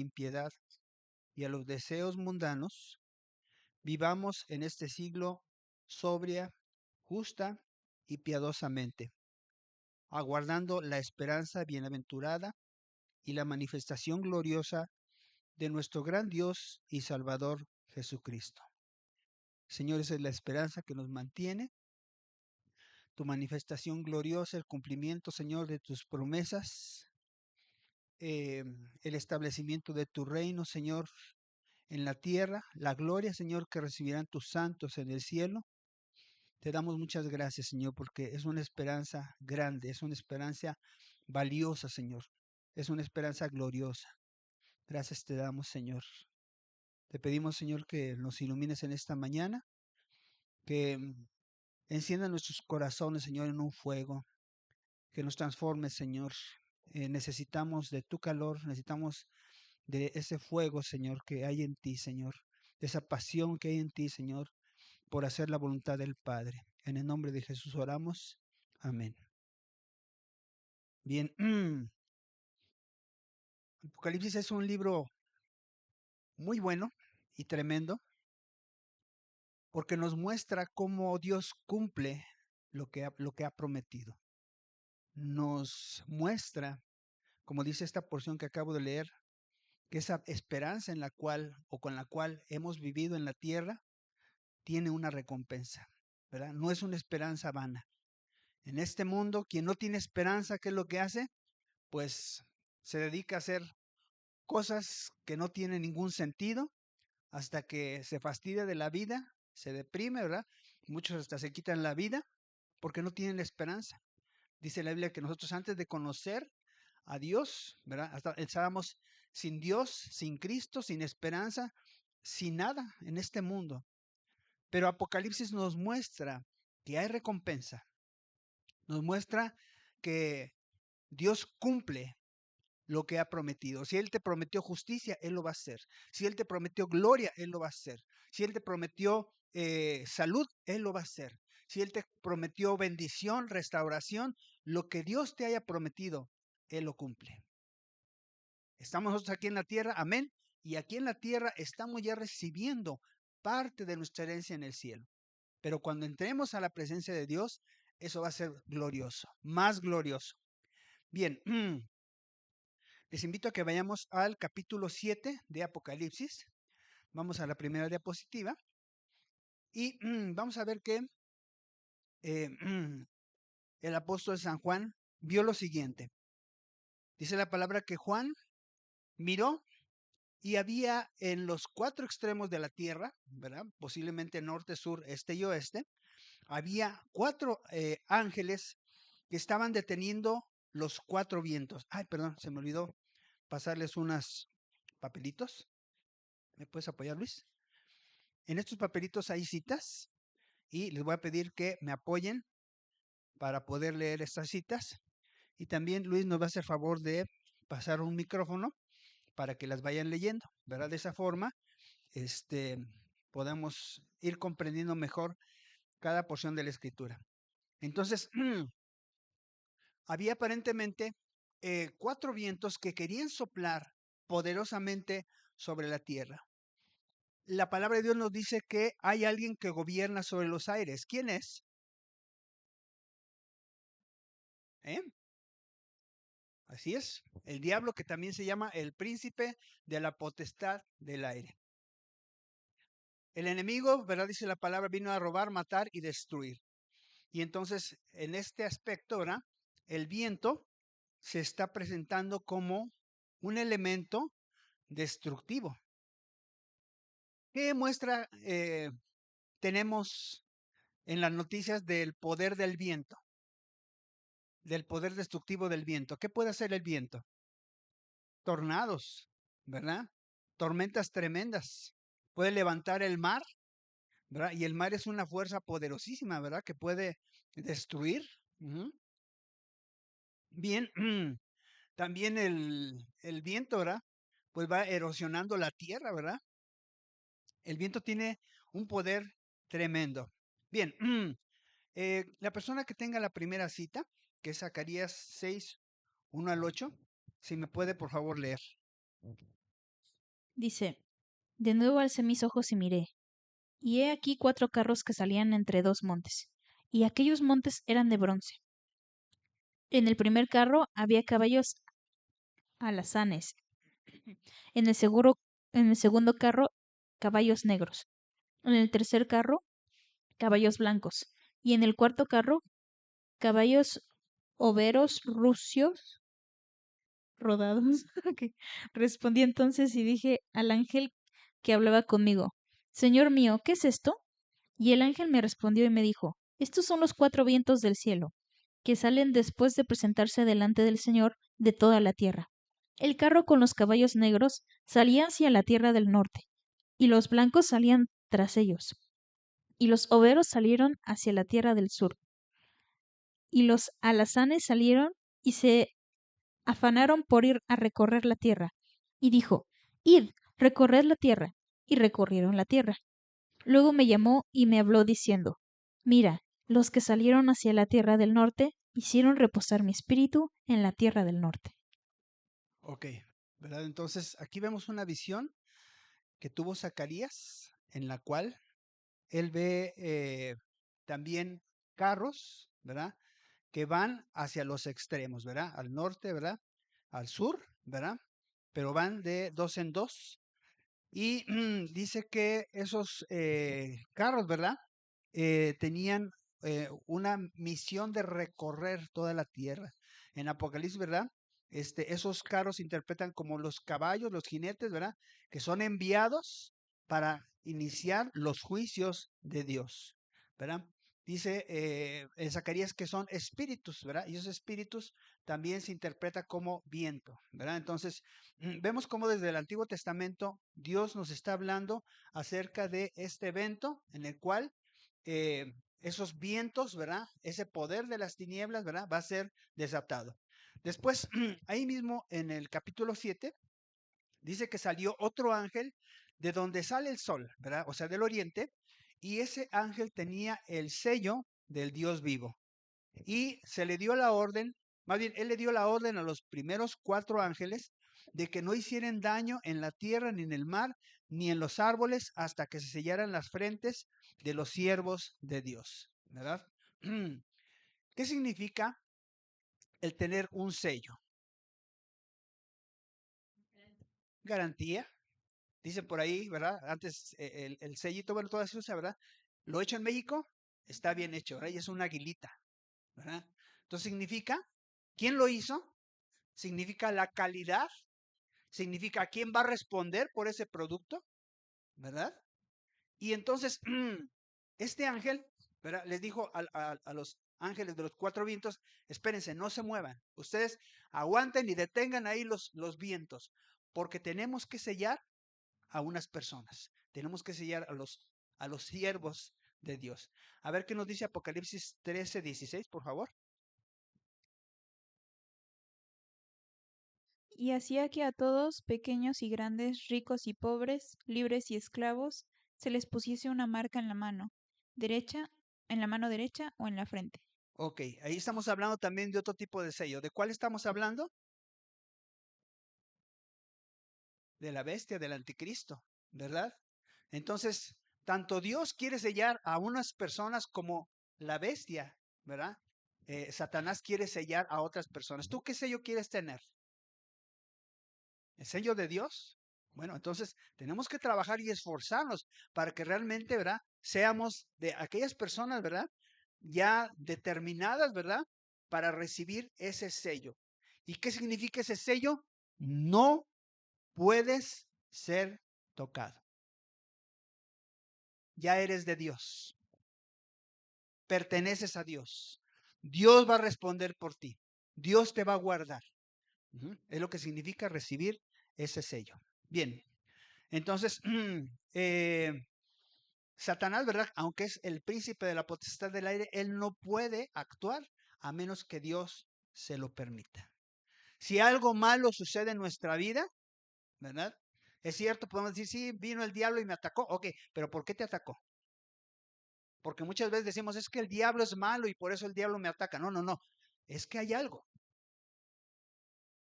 impiedad y a los deseos mundanos, vivamos en este siglo sobria, justa y piadosamente, aguardando la esperanza bienaventurada y la manifestación gloriosa de nuestro gran Dios y Salvador Jesucristo. Señor, esa es la esperanza que nos mantiene, tu manifestación gloriosa, el cumplimiento, Señor, de tus promesas, el establecimiento de tu reino, Señor, en la tierra, la gloria, Señor, que recibirán tus santos en el cielo. Te damos muchas gracias, Señor, porque es una esperanza grande, es una esperanza valiosa, Señor. Es una esperanza gloriosa. Gracias te damos, Señor. Te pedimos, Señor, que nos ilumines en esta mañana, que encienda nuestros corazones, Señor, en un fuego, que nos transforme, Señor. Necesitamos de tu calor, necesitamos de ese fuego, Señor, que hay en ti, Señor, de esa pasión que hay en ti, Señor, por hacer la voluntad del Padre. En el nombre de Jesús oramos. Amén. Bien, Apocalipsis es un libro muy bueno y tremendo porque nos muestra cómo Dios cumple lo que ha prometido. Nos muestra, como dice esta porción que acabo de leer, que esa esperanza en la cual o con la cual hemos vivido en la tierra tiene una recompensa, ¿verdad? No es una esperanza vana. En este mundo, quien no tiene esperanza, ¿qué es lo que hace? Pues se dedica a hacer cosas que no tienen ningún sentido hasta que se fastidia de la vida, se deprime, ¿verdad? Muchos hasta se quitan la vida porque no tienen esperanza. Dice la Biblia que nosotros antes de conocer a Dios, ¿verdad? Hasta estábamos sin Dios, sin Cristo, sin esperanza, sin nada en este mundo. Pero Apocalipsis nos muestra que hay recompensa. Nos muestra que Dios cumple lo que ha prometido. Si Él te prometió justicia, Él lo va a hacer. Si Él te prometió gloria, Él lo va a hacer. Si Él te prometió salud, Él lo va a hacer. Si Él te prometió bendición, restauración, lo que Dios te haya prometido, Él lo cumple. Estamos nosotros aquí en la tierra, amén. Y aquí en la tierra estamos ya recibiendo parte de nuestra herencia en el cielo. Pero cuando entremos a la presencia de Dios, eso va a ser glorioso, más glorioso. Bien, les invito a que vayamos al capítulo 7 de Apocalipsis. Vamos a la primera diapositiva y vamos a ver que el apóstol San Juan vio lo siguiente. Dice la palabra que Juan miró y había en los cuatro extremos de la tierra, ¿verdad? Posiblemente norte, sur, este y oeste, había cuatro ángeles que estaban deteniendo los cuatro vientos. Ay, perdón, se me olvidó pasarles unos papelitos. ¿Me puedes apoyar, Luis? En estos papelitos hay citas y les voy a pedir que me apoyen para poder leer estas citas. Y también Luis nos va a hacer favor de pasar un micrófono para que las vayan leyendo, ¿verdad? De esa forma, podemos ir comprendiendo mejor cada porción de la escritura. Entonces, había aparentemente cuatro vientos que querían soplar poderosamente sobre la tierra. La palabra de Dios nos dice que hay alguien que gobierna sobre los aires. ¿Quién es? ¿Eh? Así es, el diablo, que también se llama el príncipe de la potestad del aire. El enemigo, ¿verdad? Dice la palabra, vino a robar, matar y destruir. Y entonces, en este aspecto, ¿verdad? El viento se está presentando como un elemento destructivo. ¿Qué muestra tenemos en las noticias del poder del viento? Del poder destructivo del viento. ¿Qué puede hacer el viento? Tornados, ¿verdad? Tormentas tremendas. Puede levantar el mar, ¿verdad? Y el mar es una fuerza poderosísima, ¿verdad? Que puede destruir. Bien, también el viento, ¿verdad? Pues va erosionando la tierra, ¿verdad? El viento tiene un poder tremendo. Bien, la persona que tenga la primera cita, que es Zacarías 6, 1 al 8, si me puede por favor leer. Dice, de nuevo alcé mis ojos y miré, y he aquí 4 carros que salían entre 2 montes, y aquellos montes eran de bronce. En el primer carro había caballos alazanes, en el seguro, en el segundo carro caballos negros, en el tercer carro caballos blancos, y en el cuarto carro caballos overos rucios rodados. Ok. Respondí entonces y dije al ángel que hablaba conmigo, Señor mío, ¿qué es esto? Y el ángel me respondió y me dijo, estos son los 4 vientos del cielo, que salen después de presentarse delante del Señor de toda la tierra. El carro con los caballos negros salía hacia la tierra del norte, y los blancos salían tras ellos, y los overos salieron hacia la tierra del sur, y los alazanes salieron y se afanaron por ir a recorrer la tierra. Y dijo, id, recorred la tierra. Y recorrieron la tierra. Luego me llamó y me habló diciendo, mira, los que salieron hacia la tierra del norte hicieron reposar mi espíritu en la tierra del norte. Ok, ¿verdad? Entonces aquí vemos una visión que tuvo Zacarías, en la cual él ve también carros, ¿verdad? Que van hacia los extremos, ¿verdad? Al norte, ¿verdad? Al sur, ¿verdad? Pero van de dos en dos. Y dice que esos carros, ¿verdad? Tenían una misión de recorrer toda la tierra. En Apocalipsis, ¿verdad? Esos carros interpretan como los caballos, los jinetes, ¿verdad? Que son enviados para iniciar los juicios de Dios, ¿verdad? Dice en Zacarías que son espíritus, ¿verdad? Y esos espíritus también se interpreta como viento, ¿verdad? Entonces, vemos cómo desde el Antiguo Testamento Dios nos está hablando acerca de este evento en el cual esos vientos, ¿verdad? Ese poder de las tinieblas, ¿verdad? Va a ser desatado. Después, ahí mismo en el capítulo 7, dice que salió otro ángel de donde sale el sol, ¿verdad? O sea, del oriente, y ese ángel tenía el sello del Dios vivo. Y se le dio la orden, más bien, él le dio la orden a los primeros 4 ángeles de que no hicieran daño en la tierra, ni en el mar, ni en los árboles, hasta que se sellaran las frentes de los siervos de Dios, ¿verdad? ¿Qué significa el tener un sello? Garantía. Dice por ahí, ¿verdad? Antes el sellito, bueno, toda eso, ¿verdad? Lo hecho en México está bien hecho, ¿verdad? Y es una aguilita, ¿verdad? Entonces significa, ¿quién lo hizo? Significa la calidad, significa quién va a responder por ese producto, ¿verdad? Y entonces, este ángel, ¿verdad? Les dijo a los ángeles de los 4 vientos, espérense, no se muevan, ustedes aguanten y detengan ahí los vientos, porque tenemos que sellar a unas personas, tenemos que sellar a los siervos de Dios. A ver qué nos dice Apocalipsis 13:16, por favor. Y hacía que a todos, pequeños y grandes, ricos y pobres, libres y esclavos, se les pusiese una marca en la mano derecha, en la mano derecha o en la frente. Ok, ahí estamos hablando también de otro tipo de sello. ¿De cuál estamos hablando? De la bestia, del anticristo, ¿verdad? Entonces, tanto Dios quiere sellar a unas personas como la bestia, ¿verdad? Satanás quiere sellar a otras personas. ¿Tú qué sello quieres tener? ¿El sello de Dios? Bueno, entonces tenemos que trabajar y esforzarnos para que realmente, ¿verdad? Seamos de aquellas personas, ¿verdad? Ya determinadas, ¿verdad? Para recibir ese sello. ¿Y qué significa ese sello? No puedes ser tocado. Ya eres de Dios. Perteneces a Dios. Dios va a responder por ti. Dios te va a guardar. Es lo que significa recibir ese sello. Bien, entonces, Satanás, ¿verdad? Aunque es el príncipe de la potestad del aire, él no puede actuar a menos que Dios se lo permita. Si algo malo sucede en nuestra vida, ¿verdad? Es cierto, podemos decir, sí, vino el diablo y me atacó. Ok, pero ¿por qué te atacó? Porque muchas veces decimos, es que el diablo es malo y por eso el diablo me ataca. No, no, no. Es que hay algo.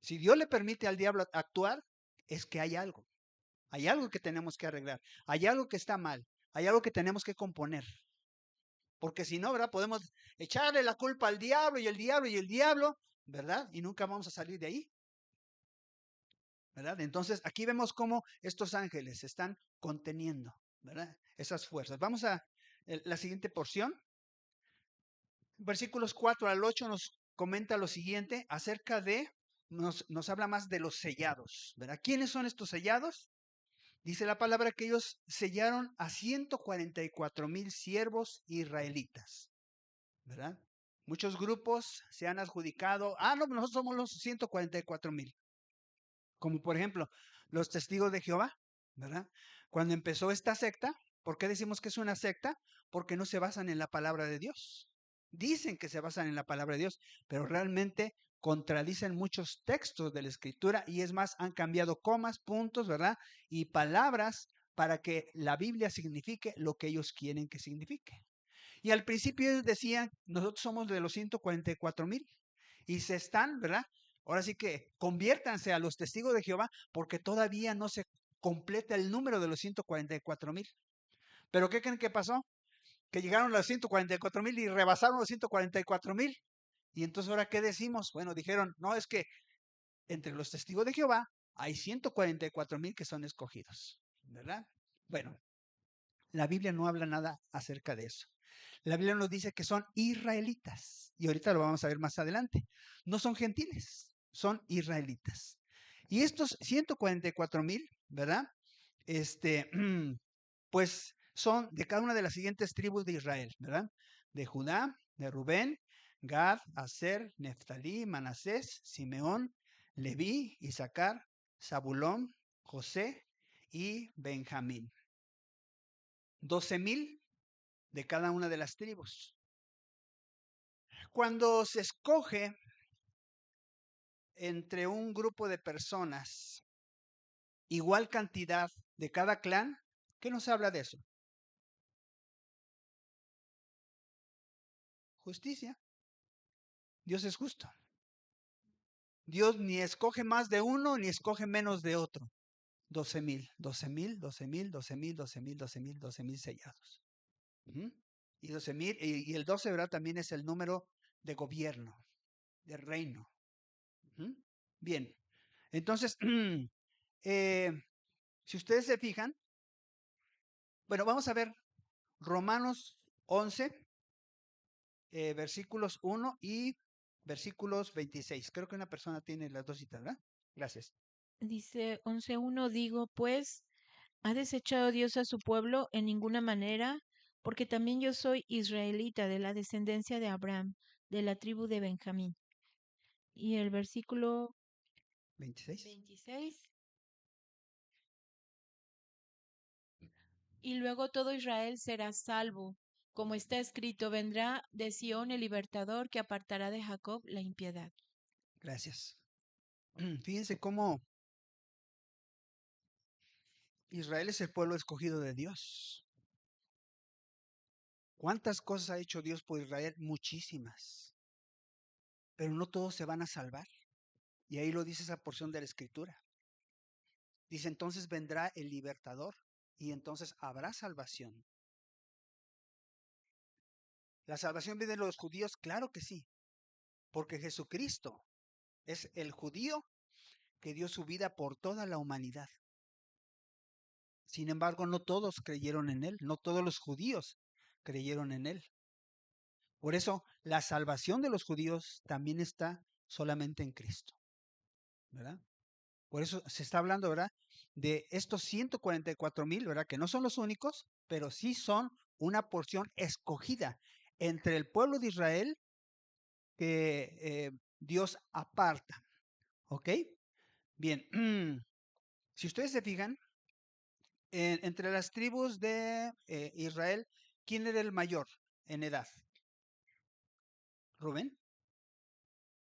Si Dios le permite al diablo actuar, es que hay algo. Hay algo que tenemos que arreglar. Hay algo que está mal. Hay algo que tenemos que componer. Porque si no, ¿verdad? Podemos echarle la culpa al diablo y el diablo y el diablo, ¿verdad? Y nunca vamos a salir de ahí, ¿verdad? Entonces, aquí vemos cómo estos ángeles se están conteniendo, ¿verdad? Esas fuerzas. Vamos a la siguiente porción. Versículos 4 al 8 nos comenta lo siguiente acerca de, nos habla más de los sellados, ¿verdad? ¿Quiénes son estos sellados? Dice la palabra que ellos sellaron a 144,000 siervos israelitas, ¿verdad? Muchos grupos se han adjudicado, no, nosotros somos los 144,000. Como por ejemplo, los testigos de Jehová, ¿verdad? Cuando empezó esta secta, ¿por qué decimos que es una secta? Porque no se basan en la palabra de Dios. Dicen que se basan en la palabra de Dios, pero realmente contradicen muchos textos de la Escritura y es más, han cambiado comas, puntos, ¿verdad? Y palabras para que la Biblia signifique lo que ellos quieren que signifique. Y al principio ellos decían, nosotros somos de los 144,000 y se están, ¿verdad? Ahora sí que conviértanse a los testigos de Jehová porque todavía no se completa el número de los 144,000. Pero ¿qué creen que pasó? Que llegaron a los 144,000 y rebasaron los 144,000. Y entonces ahora, ¿qué decimos? Bueno, dijeron, no, es que entre los testigos de Jehová hay 144,000 que son escogidos, ¿verdad? Bueno, la Biblia no habla nada acerca de eso. La Biblia nos dice que son israelitas. Y ahorita lo vamos a ver más adelante. No son gentiles, son israelitas. Y estos 144,000, ¿verdad? Pues son de cada una de las siguientes tribus de Israel, ¿verdad? De Judá, de Rubén, Gad, Aser, Neftalí, Manasés, Simeón, Leví, Isaacar, Zabulón, José y Benjamín. 12,000 de cada una de las tribus. Cuando se escoge entre un grupo de personas igual cantidad de cada clan, ¿qué nos habla de eso? Justicia. Dios es justo. Dios ni escoge más de uno ni escoge menos de otro. 12,000, 12,000, 12,000, 12,000, 12,000, 12,000, 12,000 sellados. Y 12,000, y el 12, ¿verdad? También es el número de gobierno, de reino. Bien, entonces, si ustedes se fijan, bueno, vamos a ver Romanos 11, versículos 1 y versículos 26. Creo que una persona tiene las dos citas, ¿verdad? Gracias. Dice 11:1, digo, pues, ¿ha desechado Dios a su pueblo? En ninguna manera, porque también yo soy israelita de la descendencia de Abraham, de la tribu de Benjamín. Y el versículo 26. 26. Y luego todo Israel será salvo. Como está escrito, vendrá de Sión el libertador que apartará de Jacob la impiedad. Gracias. Fíjense cómo Israel es el pueblo escogido de Dios. ¿Cuántas cosas ha hecho Dios por Israel? Muchísimas. Pero no todos se van a salvar. Y ahí lo dice esa porción de la Escritura. Dice, entonces vendrá el libertador y entonces habrá salvación. ¿La salvación viene de los judíos? Claro que sí, porque Jesucristo es el judío que dio su vida por toda la humanidad. Sin embargo, no todos creyeron en él, no todos los judíos creyeron en él. Por eso, la salvación de los judíos también está solamente en Cristo, ¿verdad? Por eso se está hablando, ¿verdad? De estos 144,000, ¿verdad? Que no son los únicos, pero sí son una porción escogida entre el pueblo de Israel que Dios aparta, ¿ok? Bien, si ustedes se fijan, entre las tribus de Israel, ¿quién era el mayor en edad? Rubén.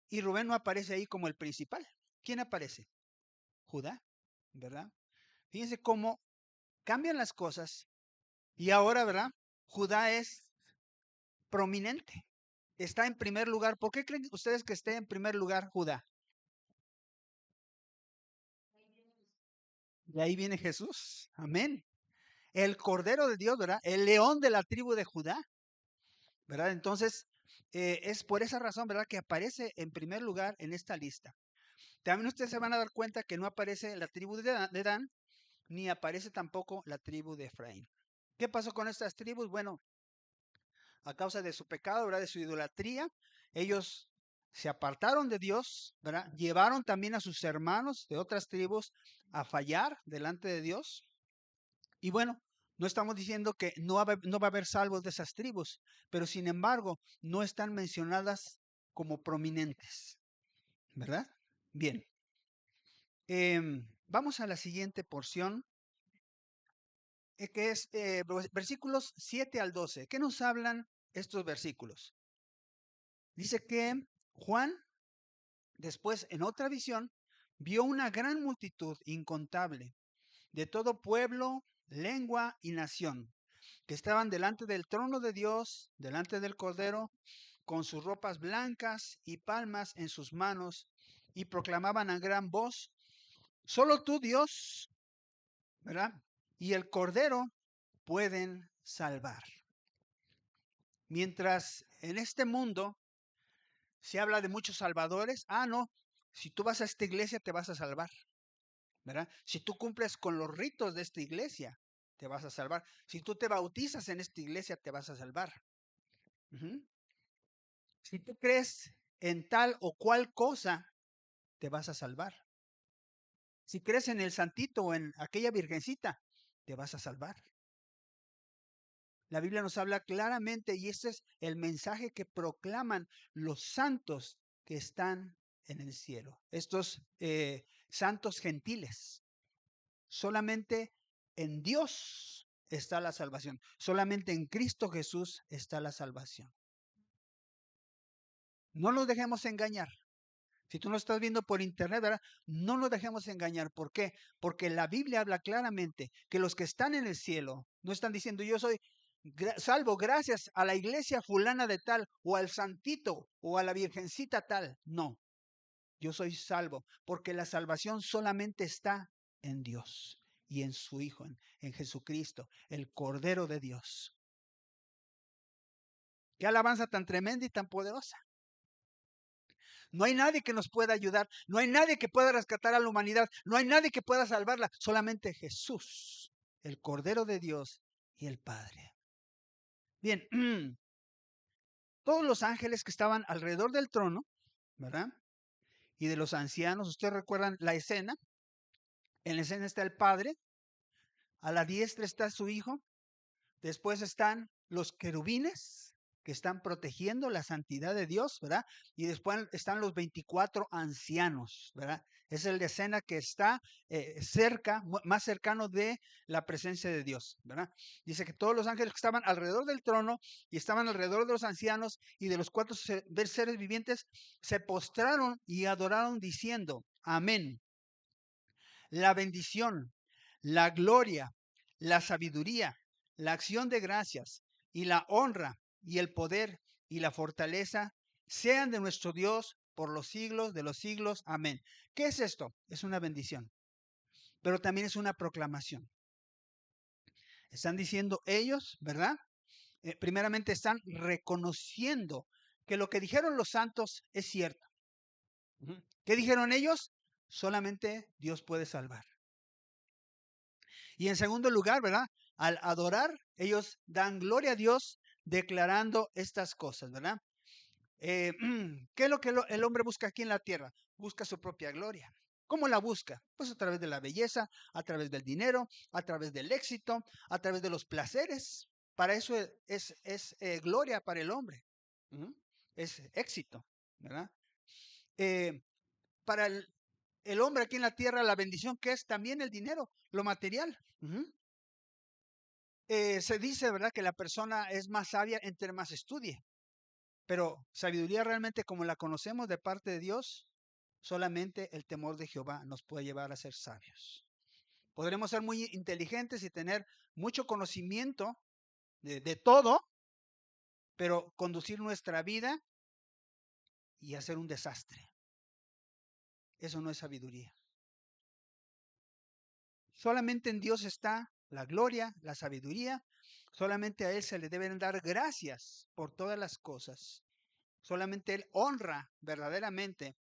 Y Rubén no aparece ahí como el principal. ¿Quién aparece? Judá, ¿verdad? Fíjense cómo cambian las cosas y ahora, ¿verdad? Judá es prominente. Está en primer lugar. ¿Por qué creen ustedes que esté en primer lugar Judá? Y ahí viene Jesús. Amén. El Cordero de Dios, ¿verdad? El león de la tribu de Judá, ¿verdad? Entonces, es por esa razón, ¿verdad? Que aparece en primer lugar en esta lista. También ustedes se van a dar cuenta que no aparece la tribu de Dan, ni aparece tampoco la tribu de Efraín. ¿Qué pasó con estas tribus? Bueno, a causa de su pecado, ¿verdad? De su idolatría, ellos se apartaron de Dios, ¿verdad? Llevaron también a sus hermanos de otras tribus a fallar delante de Dios. Y bueno, no estamos diciendo que no va a haber salvos de esas tribus, pero sin embargo, no están mencionadas como prominentes, ¿verdad? Bien, vamos a la siguiente porción, que es versículos 7 al 12. ¿Qué nos hablan estos versículos? Dice que Juan, después en otra visión, vio una gran multitud incontable de todo pueblo, lengua y nación, que estaban delante del trono de Dios, delante del Cordero, con sus ropas blancas y palmas en sus manos, y proclamaban a gran voz: solo tú, Dios, ¿verdad? Y el Cordero pueden salvar. Mientras en este mundo se habla de muchos salvadores, no, si tú vas a esta iglesia te vas a salvar, ¿verdad? Si tú cumples con los ritos de esta iglesia, te vas a salvar. Si tú te bautizas en esta iglesia, te vas a salvar. Uh-huh. Si tú crees en tal o cual cosa, te vas a salvar. Si crees en el santito o en aquella virgencita, te vas a salvar. La Biblia nos habla claramente y ese es el mensaje que proclaman los santos que están en el cielo. Estos santos gentiles. Solamente en Dios está la salvación. Solamente en Cristo Jesús está la salvación. No nos dejemos engañar. Si tú no estás viendo por internet, ¿verdad? No nos dejemos engañar. ¿Por qué? Porque la Biblia habla claramente que los que están en el cielo no están diciendo yo soy salvo gracias a la iglesia fulana de tal o al santito o a la virgencita tal. No, yo soy salvo porque la salvación solamente está en Dios y en su Hijo, en Jesucristo, el Cordero de Dios. Qué alabanza tan tremenda y tan poderosa. No hay nadie que nos pueda ayudar, no hay nadie que pueda rescatar a la humanidad, no hay nadie que pueda salvarla, solamente Jesús, el Cordero de Dios y el Padre. Bien, todos los ángeles que estaban alrededor del trono, ¿verdad? Y de los ancianos, ustedes recuerdan la escena. En la escena está el Padre, a la diestra está su Hijo, después están los querubines que están protegiendo la santidad de Dios, ¿verdad? Y después están los 24 ancianos, ¿verdad? Es el de escena que está cerca, más cercano de la presencia de Dios, ¿verdad? Dice que todos los ángeles que estaban alrededor del trono y estaban alrededor de los ancianos y de los cuatro seres vivientes se postraron y adoraron diciendo: amén. La bendición, la gloria, la sabiduría, la acción de gracias y la honra y el poder y la fortaleza sean de nuestro Dios por los siglos de los siglos. Amén. ¿Qué es esto? Es una bendición, pero también es una proclamación. Están diciendo ellos, ¿verdad? Primeramente están reconociendo que lo que dijeron los santos es cierto. ¿Qué dijeron ellos? Solamente Dios puede salvar. Y en segundo lugar, ¿verdad? Al adorar, ellos dan gloria a Dios declarando estas cosas, ¿verdad? ¿Qué es lo que el hombre busca aquí en la tierra? Busca su propia gloria. ¿Cómo la busca? Pues a través de la belleza, a través del dinero, a través del éxito, a través de los placeres. Para eso es gloria para el hombre. Es éxito, ¿verdad? Para el hombre aquí en la tierra, la bendición que es también el dinero, lo material. Se dice, ¿verdad?, que la persona es más sabia entre más estudie, pero sabiduría realmente como la conocemos de parte de Dios, solamente el temor de Jehová nos puede llevar a ser sabios. Podremos ser muy inteligentes y tener mucho conocimiento de todo, pero conducir nuestra vida y hacer un desastre. Eso no es sabiduría. Solamente en Dios está la gloria, la sabiduría. Solamente a Él se le deben dar gracias por todas las cosas. Solamente Él honra verdaderamente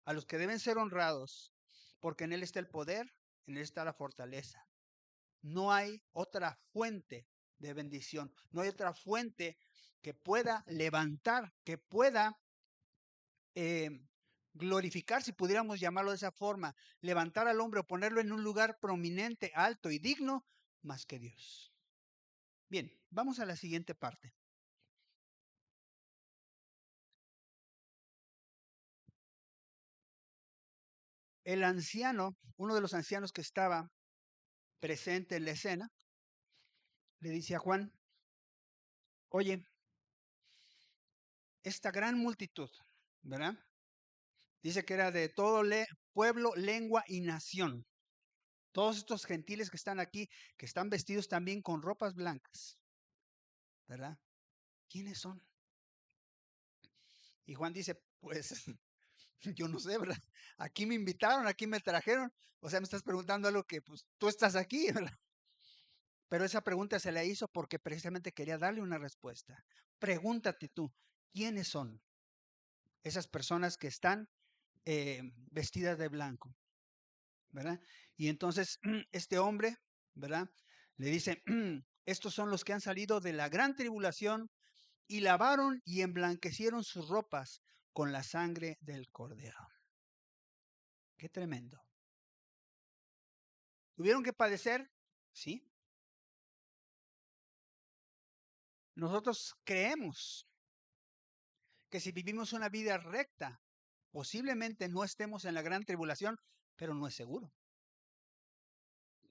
a los que deben ser honrados, porque en Él está el poder, en Él está la fortaleza. No hay otra fuente de bendición, no hay otra fuente que pueda levantar, que pueda eh, glorificar, si pudiéramos llamarlo de esa forma, levantar al hombre o ponerlo en un lugar prominente, alto y digno, más que Dios. Bien, vamos a la siguiente parte. El anciano, uno de los ancianos que estaba presente en la escena, le dice a Juan, oye, esta gran multitud, ¿verdad? Dice que era de todo pueblo, lengua y nación. Todos estos gentiles que están aquí, que están vestidos también con ropas blancas, ¿verdad? ¿Quiénes son? Y Juan dice, pues yo no sé, ¿verdad? Aquí me invitaron, aquí me trajeron. O sea, me estás preguntando algo que pues tú estás aquí, ¿verdad? Pero esa pregunta se la hizo porque precisamente quería darle una respuesta. Pregúntate tú, ¿quiénes son esas personas que están vestidas de blanco? ¿Verdad? Y entonces este hombre, ¿verdad? Le dice, estos son los que han salido de la gran tribulación y lavaron y emblanquecieron sus ropas con la sangre del cordero. Qué tremendo. ¿Tuvieron que padecer? Sí. Nosotros creemos que si vivimos una vida recta, posiblemente no estemos en la gran tribulación, pero no es seguro.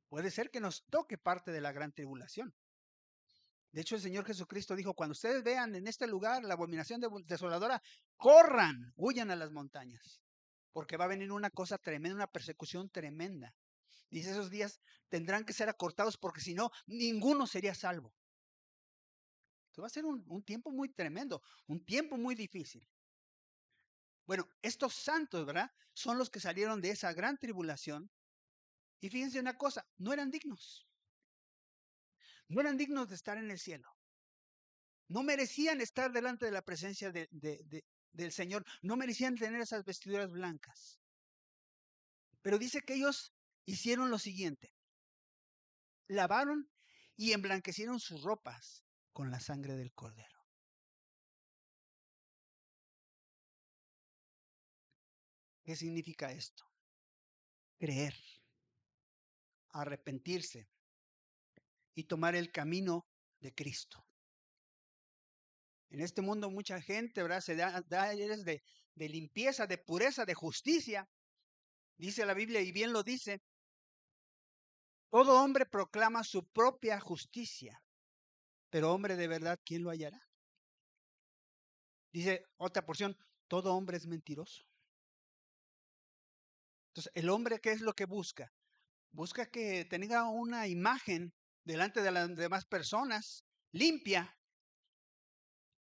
Puede ser que nos toque parte de la gran tribulación. De hecho, el Señor Jesucristo dijo, cuando ustedes vean en este lugar la abominación desoladora, corran, huyan a las montañas, porque va a venir una cosa tremenda, una persecución tremenda. Dice, esos días tendrán que ser acortados porque si no, ninguno sería salvo. Esto va a ser un tiempo muy tremendo, un tiempo muy difícil. Bueno, estos santos, ¿verdad? Son los que salieron de esa gran tribulación. Y fíjense una cosa, no eran dignos. No eran dignos de estar en el cielo. No merecían estar delante de la presencia del Señor. No merecían tener esas vestiduras blancas. Pero dice que ellos hicieron lo siguiente. Lavaron y emblanquecieron sus ropas con la sangre del cordero. ¿Qué significa esto? Creer, arrepentirse y tomar el camino de Cristo. En este mundo mucha gente, ¿verdad? Se da aires de limpieza, de pureza, de justicia. Dice la Biblia, y bien lo dice, todo hombre proclama su propia justicia, pero hombre de verdad, ¿quién lo hallará? Dice otra porción, todo hombre es mentiroso. Entonces, el hombre, ¿qué es lo que busca? Busca que tenga una imagen delante de las demás personas limpia,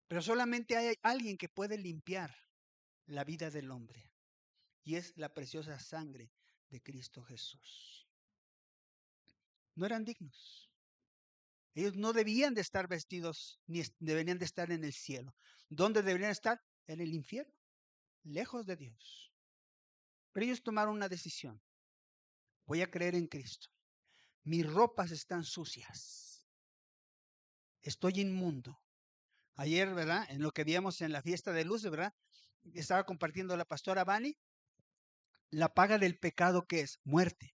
pero solamente hay alguien que puede limpiar la vida del hombre, y es la preciosa sangre de Cristo Jesús. No eran dignos. Ellos no debían de estar vestidos, ni deberían de estar en el cielo. ¿Dónde deberían estar? En el infierno, lejos de Dios. Pero ellos tomaron una decisión. Voy a creer en Cristo. Mis ropas están sucias. Estoy inmundo. Ayer, ¿verdad? En lo que víamos en la fiesta de luz, ¿verdad? Estaba compartiendo la pastora Bani. La paga del pecado, ¿qué es? Muerte.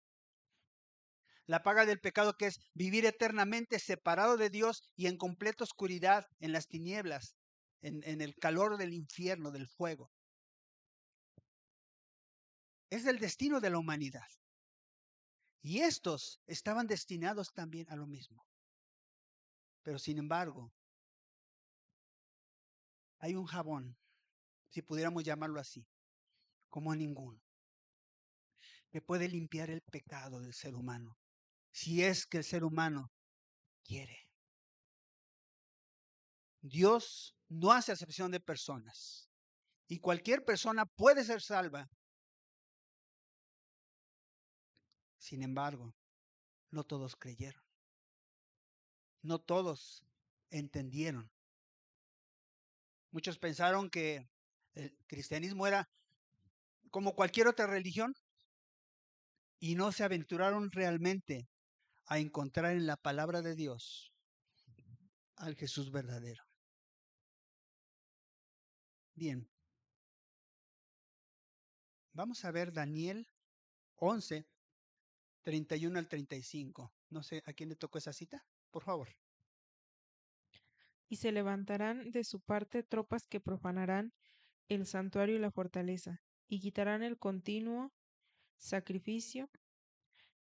La paga del pecado, que es vivir eternamente separado de Dios y en completa oscuridad, en las tinieblas, en el calor del infierno, del fuego. Es el destino de la humanidad. Y estos estaban destinados también a lo mismo. Pero sin embargo, hay un jabón, si pudiéramos llamarlo así, como ninguno, que puede limpiar el pecado del ser humano, si es que el ser humano quiere. Dios no hace acepción de personas y cualquier persona puede ser salva. Sin embargo, no todos creyeron, no todos entendieron. Muchos pensaron que el cristianismo era como cualquier otra religión y no se aventuraron realmente a encontrar en la palabra de Dios al Jesús verdadero. Bien, vamos a ver Daniel 11, 31 al 35. No sé a quién le tocó esa cita, por favor. Y se levantarán de su parte tropas que profanarán el santuario y la fortaleza, y quitarán el continuo sacrificio,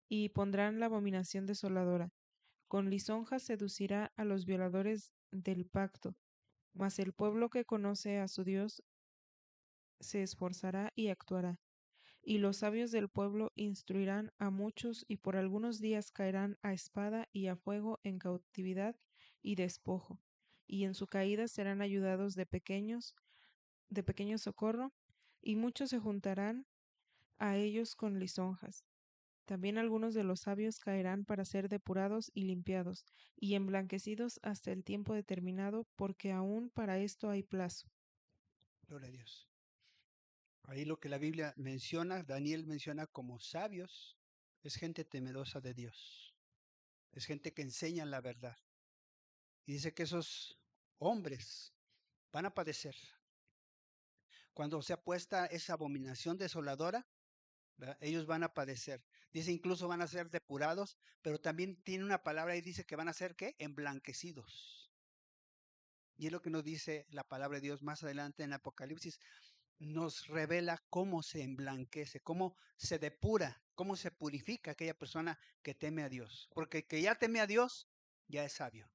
y pondrán la abominación desoladora. Con lisonjas seducirá a los violadores del pacto, mas el pueblo que conoce a su Dios se esforzará y actuará. Y los sabios del pueblo instruirán a muchos, y por algunos días caerán a espada y a fuego en cautividad y despojo, y en su caída serán ayudados de pequeño socorro, y muchos se juntarán a ellos con lisonjas. También algunos de los sabios caerán para ser depurados y limpiados, y emblanquecidos hasta el tiempo determinado, porque aún para esto hay plazo. Gloria a Dios. Ahí lo que la Biblia menciona, Daniel menciona como sabios, es gente temerosa de Dios, es gente que enseña la verdad. Y dice que esos hombres van a padecer. Cuando sea puesta esa abominación desoladora, ¿verdad? Ellos van a padecer. Dice incluso van a ser depurados, pero también tiene una palabra y dice que van a ser ¿qué? Emblanquecidos. Y es lo que nos dice la palabra de Dios más adelante en Apocalipsis. Nos revela cómo se emblanquece, cómo se depura, cómo se purifica aquella persona que teme a Dios. Porque el que ya teme a Dios, ya es sabio.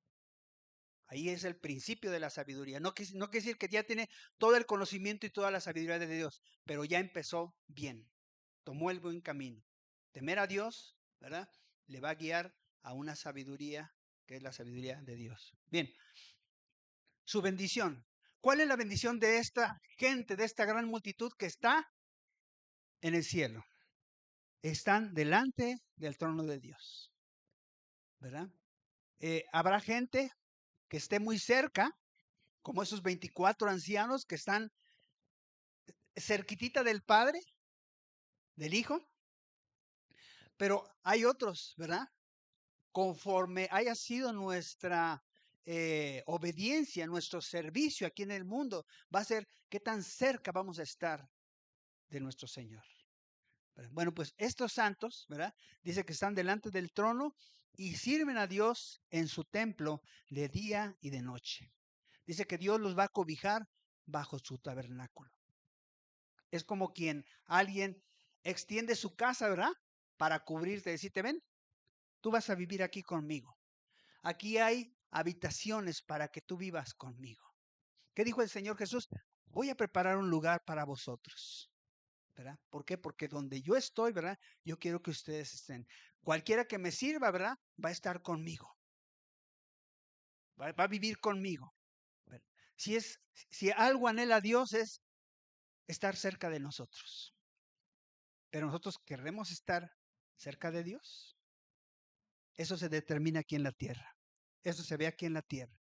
Ahí es el principio de la sabiduría. No quiere decir que ya tiene todo el conocimiento y toda la sabiduría de Dios, pero ya empezó bien. Tomó el buen camino. Temer a Dios, ¿verdad? Le va a guiar a una sabiduría que es la sabiduría de Dios. Bien, su bendición. ¿Cuál es la bendición de esta gente, de esta gran multitud que está en el cielo? Están delante del trono de Dios, ¿verdad? Habrá gente que esté muy cerca, como esos 24 ancianos que están cerquitita del Padre, del Hijo, pero hay otros, ¿verdad? Conforme haya sido nuestra obediencia, nuestro servicio aquí en el mundo, va a ser qué tan cerca vamos a estar de nuestro Señor. Bueno, pues estos santos, ¿verdad? Dice que están delante del trono y sirven a Dios en su templo de día y de noche. Dice que Dios los va a cobijar bajo su tabernáculo. Es como quien alguien extiende su casa, ¿verdad? Para cubrirte, decirte, ven, tú vas a vivir aquí conmigo. Aquí hay habitaciones para que tú vivas conmigo. ¿Qué dijo el Señor Jesús? Voy a preparar un lugar para vosotros. ¿Verdad? ¿Por qué? Porque donde yo estoy, ¿verdad? Yo quiero que ustedes estén. Cualquiera que me sirva, ¿verdad? Va a estar conmigo. Va a vivir conmigo. ¿Verdad? Si algo anhela Dios es estar cerca de nosotros. Pero nosotros queremos estar cerca de Dios. Eso se determina aquí en la tierra. Eso se ve aquí en la tierra.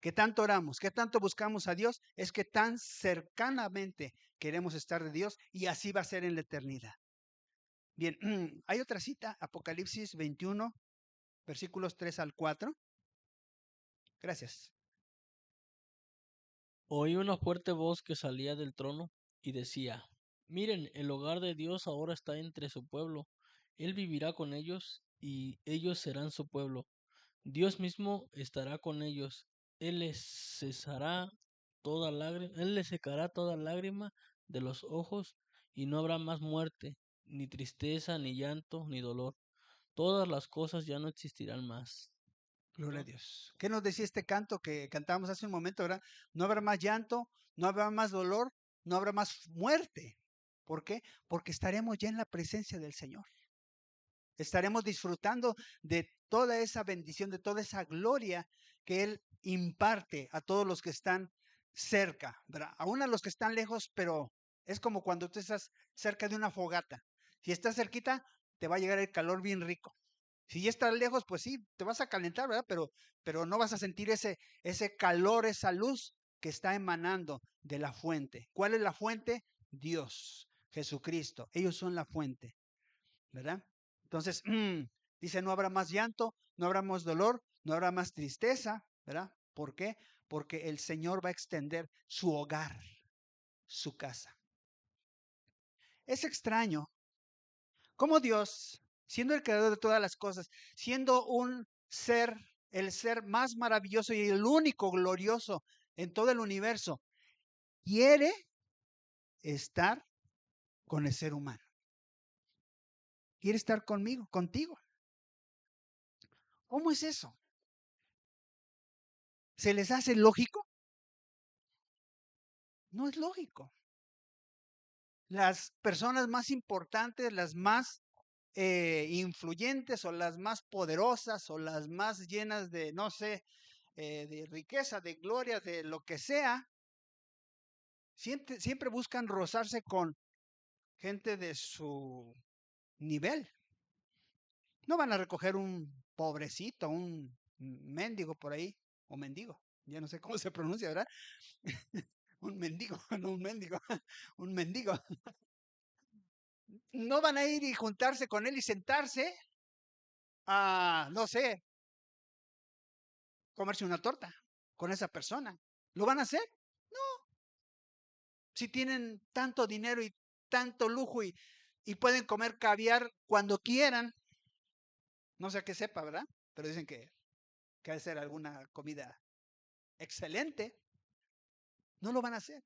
¿Qué tanto oramos? ¿Qué tanto buscamos a Dios? Es que tan cercanamente queremos estar de Dios y así va a ser en la eternidad. Bien, hay otra cita, Apocalipsis 21, versículos 3 al 4. Gracias. Oí una fuerte voz que salía del trono y decía, miren, el hogar de Dios ahora está entre su pueblo. Él vivirá con ellos y ellos serán su pueblo. Dios mismo estará con ellos. Él les secará toda lágrima de los ojos y no habrá más muerte, ni tristeza, ni llanto, ni dolor. Todas las cosas ya no existirán más. Gloria a Dios. ¿Qué nos decía este canto que cantábamos hace un momento, verdad? No habrá más llanto, no habrá más dolor, no habrá más muerte. ¿Por qué? Porque estaremos ya en la presencia del Señor. Estaremos disfrutando de toda esa bendición, de toda esa gloria que Él imparte a todos los que están cerca, ¿verdad? Aún a los que están lejos, pero es como cuando tú estás cerca de una fogata. Si estás cerquita, te va a llegar el calor bien rico. Si ya estás lejos, pues sí, te vas a calentar, ¿verdad? Pero no vas a sentir ese calor, esa luz que está emanando de la fuente. ¿Cuál es la fuente? Dios, Jesucristo. Ellos son la fuente, ¿verdad? Entonces, dice, no habrá más llanto, no habrá más dolor, no habrá más tristeza, ¿verdad? ¿Por qué? Porque el Señor va a extender su hogar, su casa. Es extraño cómo Dios, siendo el creador de todas las cosas, siendo un ser, el ser más maravilloso y el único glorioso en todo el universo, quiere estar con el ser humano. Quiere estar conmigo, contigo. ¿Cómo es eso? ¿Se les hace lógico? No es lógico. Las personas más importantes, las más influyentes o las más poderosas o las más llenas de, no sé, de riqueza, de gloria, de lo que sea, siempre buscan rozarse con gente de su nivel. No van a recoger un pobrecito, un mendigo por ahí, o mendigo, ya no sé cómo se pronuncia, ¿verdad? Un mendigo, no un mendigo, un mendigo. No van a ir y juntarse con él y sentarse a, no sé, comerse una torta con esa persona. ¿Lo van a hacer? Si tienen tanto dinero y tanto lujo y pueden comer caviar cuando quieran, no sé a qué sepa, ¿verdad? Pero dicen que ha de ser alguna comida excelente. No lo van a hacer.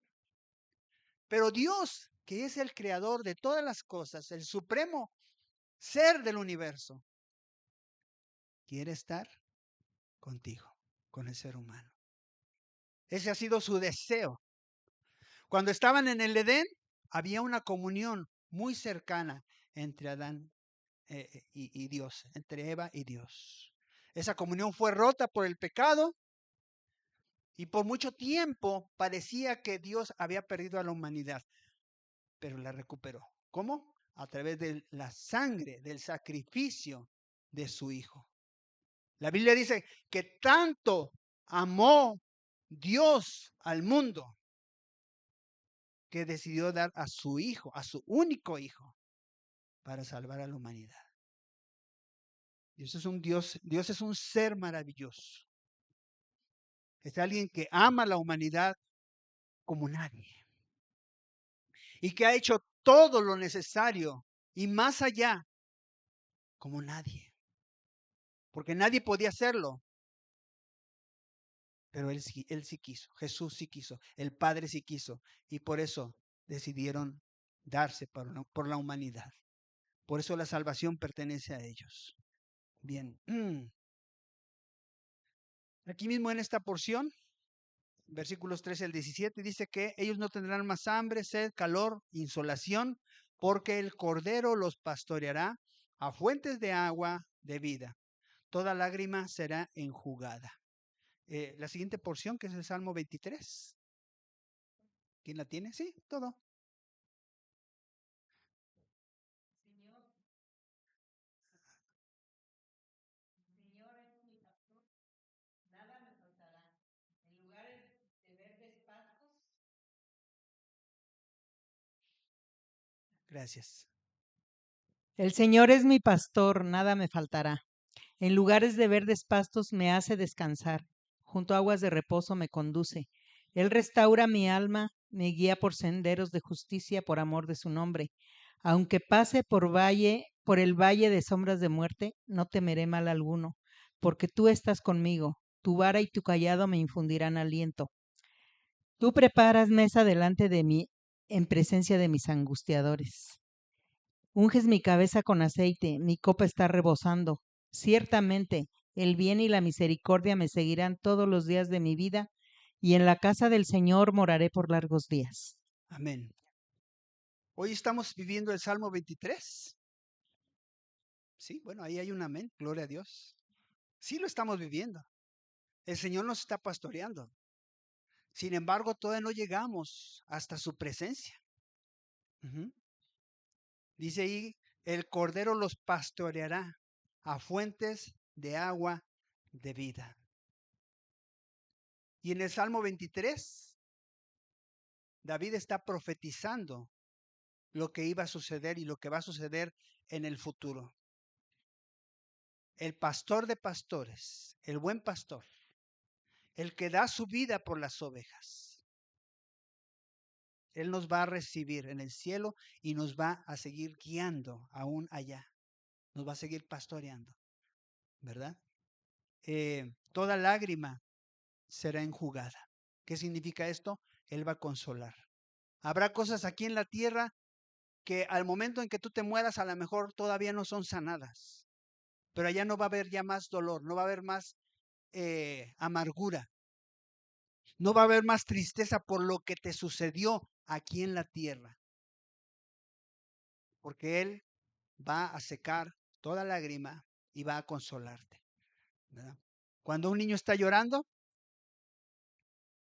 Pero Dios, que es el creador de todas las cosas, el supremo ser del universo, quiere estar contigo, con el ser humano. Ese ha sido su deseo. Cuando estaban en el Edén, había una comunión muy cercana entre Adán y Dios, entre Eva y Dios. Esa comunión fue rota por el pecado y por mucho tiempo parecía que Dios había perdido a la humanidad, pero la recuperó. ¿Cómo? A través de la sangre, del sacrificio de su Hijo. La Biblia dice que tanto amó Dios al mundo que decidió dar a su Hijo, a su único Hijo, para salvar a la humanidad. Dios es un Dios es un ser maravilloso. Es alguien que ama a la humanidad como nadie y que ha hecho todo lo necesario y más allá como nadie, porque nadie podía hacerlo, pero él sí quiso, Jesús sí quiso, el Padre sí quiso y por eso decidieron darse por la humanidad. Por eso la salvación pertenece a ellos. Bien, aquí mismo en esta porción, versículos 13 al 17, dice que ellos no tendrán más hambre, sed, calor, insolación, porque el Cordero los pastoreará a fuentes de agua de vida. Toda lágrima será enjugada. La siguiente porción, que es el Salmo 23. ¿Quién la tiene? Sí, todo. Señor es mi pastor, nada me faltará. En lugares de verdes pastos. Gracias. El Señor es mi pastor, nada me faltará. En lugares de verdes pastos me hace descansar. Junto a aguas de reposo me conduce. Él restaura mi alma, me guía por senderos de justicia por amor de su nombre. Aunque pase por el valle de sombras de muerte, no temeré mal alguno, porque tú estás conmigo. Tu vara y tu callado me infundirán aliento. Tú preparas mesa delante de mí en presencia de mis angustiadores. Unges mi cabeza con aceite, mi copa está rebosando. Ciertamente, el bien y la misericordia me seguirán todos los días de mi vida, y en la casa del Señor moraré por largos días. Amén. Hoy estamos viviendo el Salmo 23. Sí, bueno, ahí hay un amén. Gloria a Dios. Sí lo estamos viviendo. El Señor nos está pastoreando. Sin embargo, todavía no llegamos hasta su presencia. Dice ahí, el Cordero los pastoreará. a fuentes de agua de vida. Y en el Salmo 23, David está profetizando lo que iba a suceder y lo que va a suceder en el futuro. El pastor de pastores, el buen pastor, el que da su vida por las ovejas. Él nos va a recibir en el cielo y nos va a seguir guiando aún allá. Nos va a seguir pastoreando, ¿verdad? Toda lágrima será enjugada. ¿Qué significa esto? Él va a consolar. Habrá cosas aquí en la tierra que al momento en que tú te mueras a lo mejor todavía no son sanadas, pero allá no va a haber ya más dolor, no va a haber más amargura, no va a haber más tristeza por lo que te sucedió aquí en la tierra, porque Él va a secar toda lágrima y va a consolarte, ¿verdad? Cuando un niño está llorando,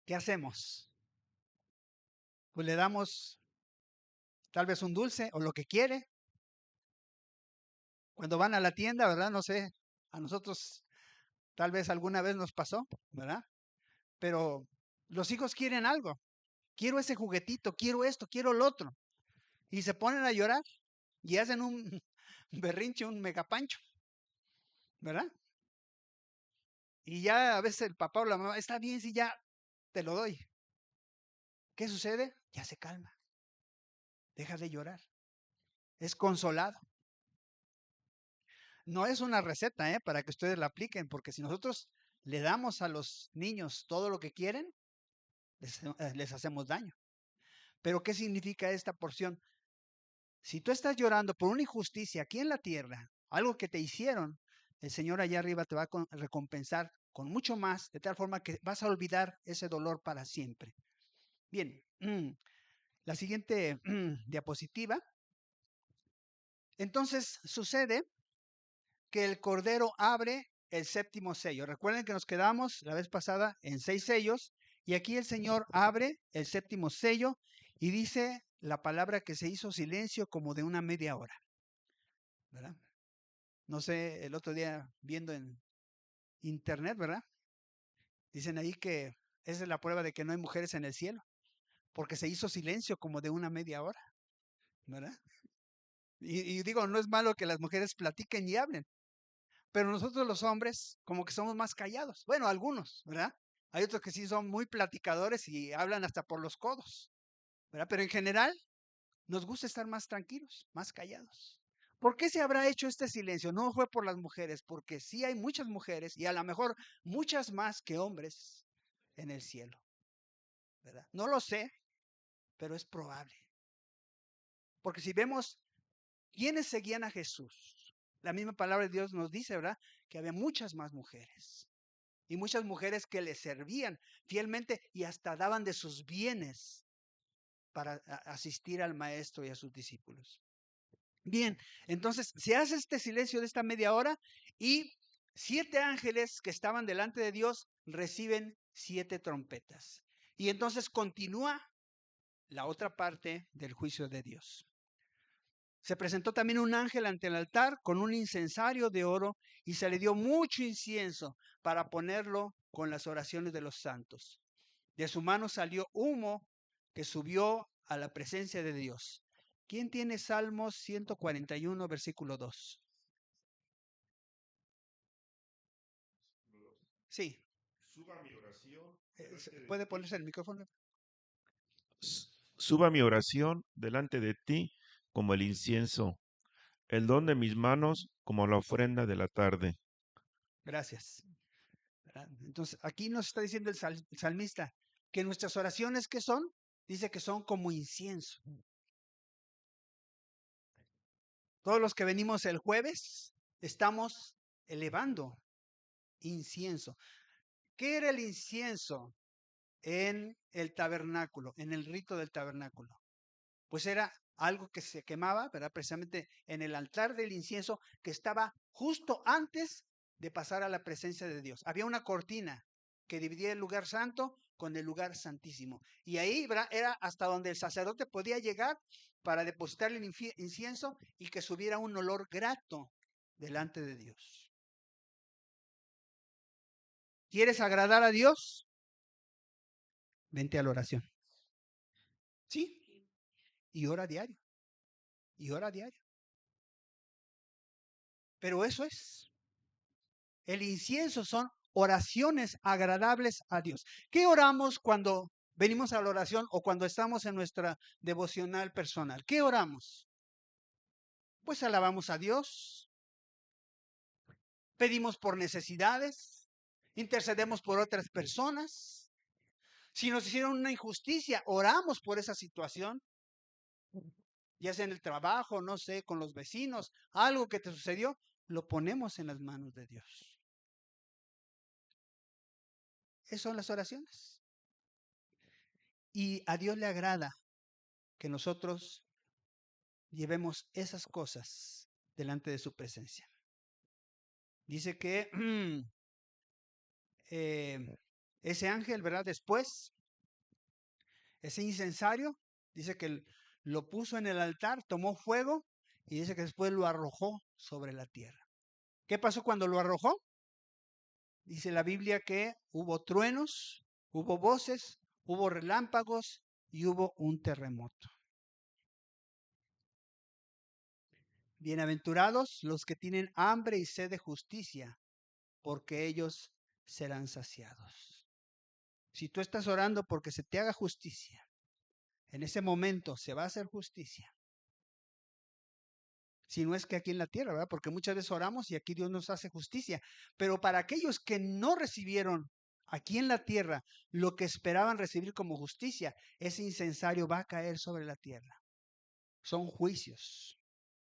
¿qué hacemos? Pues le damos tal vez un dulce o lo que quiere. Cuando van a la tienda, ¿verdad? No sé, a nosotros tal vez alguna vez nos pasó, ¿verdad? Pero los hijos quieren algo. Quiero ese juguetito, quiero esto, quiero lo otro. Y se ponen a llorar y hacen un berrinche, un megapancho, ¿verdad? Y ya a veces el papá o la mamá, está bien si ya te lo doy. ¿Qué sucede? Ya se calma. Deja de llorar. Es consolado. No es una receta, para que ustedes la apliquen, porque si nosotros le damos a los niños todo lo que quieren, les hacemos daño. Pero ¿qué significa esta porción? Si tú estás llorando por una injusticia aquí en la tierra, algo que te hicieron, el Señor allá arriba te va a recompensar con mucho más, de tal forma que vas a olvidar ese dolor para siempre. Bien, la siguiente diapositiva. Entonces sucede que el Cordero abre el séptimo sello. Recuerden que nos quedamos la vez pasada en 6 sellos y aquí el Señor abre el séptimo sello y dice la palabra que se hizo silencio como de una media hora, ¿verdad? No sé, el otro día viendo en internet, ¿verdad? Dicen ahí que esa es la prueba de que no hay mujeres en el cielo, porque se hizo silencio como de una media hora, ¿verdad? Y digo, no es malo que las mujeres platiquen y hablen, pero nosotros los hombres como que somos más callados. Bueno, algunos, ¿verdad? Hay otros que sí son muy platicadores y hablan hasta por los codos, ¿verdad? Pero en general nos gusta estar más tranquilos, más callados. ¿Por qué se habrá hecho este silencio? No fue por las mujeres, porque sí hay muchas mujeres y a lo mejor muchas más que hombres en el cielo, ¿verdad? No lo sé, pero es probable. Porque si vemos quiénes seguían a Jesús, la misma palabra de Dios nos dice, ¿verdad? Que había muchas más mujeres. Y muchas mujeres que le servían fielmente y hasta daban de sus bienes para asistir al maestro y a sus discípulos. Bien, entonces se hace este silencio de esta media hora y 7 ángeles que estaban delante de Dios reciben 7 trompetas. Y entonces continúa la otra parte del juicio de Dios. Se presentó también un ángel ante el altar con un incensario de oro y se le dio mucho incienso para ponerlo con las oraciones de los santos. De su mano salió humo que subió a la presencia de Dios. ¿Quién tiene Salmos 141, versículo 2? Sí. Suba mi oración. ¿Puede ponerse el micrófono? Suba mi oración delante de ti como el incienso, el don de mis manos como la ofrenda de la tarde. Gracias. Entonces, aquí nos está diciendo el salmista que nuestras oraciones, ¿qué son? Dice que son como incienso. Todos los que venimos el jueves estamos elevando incienso. ¿Qué era el incienso en el tabernáculo, en el rito del tabernáculo? Pues era algo que se quemaba, ¿verdad? Precisamente en el altar del incienso que estaba justo antes de pasar a la presencia de Dios. Había una cortina que dividía el lugar santo con el lugar santísimo. Y ahí, ¿verdad?, era hasta donde el sacerdote podía llegar para depositarle el incienso y que subiera un olor grato delante de Dios. ¿Quieres agradar a Dios? Vente a la oración. Sí, y ora diario. Y ora diario. Pero eso es. El incienso son oraciones agradables a Dios. ¿Qué oramos cuando venimos a la oración o cuando estamos en nuestra devocional personal? ¿Qué oramos? Pues alabamos a Dios, pedimos por necesidades, intercedemos por otras personas. Si nos hicieron una injusticia, oramos por esa situación, ya sea en el trabajo, no sé, con los vecinos, algo que te sucedió, lo ponemos en las manos de Dios. Esas son las oraciones. Y a Dios le agrada que nosotros llevemos esas cosas delante de su presencia. Dice que ese ángel, ¿verdad? Después, ese incensario, dice que lo puso en el altar, tomó fuego y dice que después lo arrojó sobre la tierra. ¿Qué pasó cuando lo arrojó? Dice la Biblia que hubo truenos, hubo voces, hubo relámpagos y hubo un terremoto. Bienaventurados los que tienen hambre y sed de justicia, porque ellos serán saciados. Si tú estás orando porque se te haga justicia, en ese momento se va a hacer justicia. Si no es que aquí en la tierra, ¿verdad? Porque muchas veces oramos y aquí Dios nos hace justicia. Pero para aquellos que no recibieron aquí en la tierra lo que esperaban recibir como justicia, ese incensario va a caer sobre la tierra. Son juicios.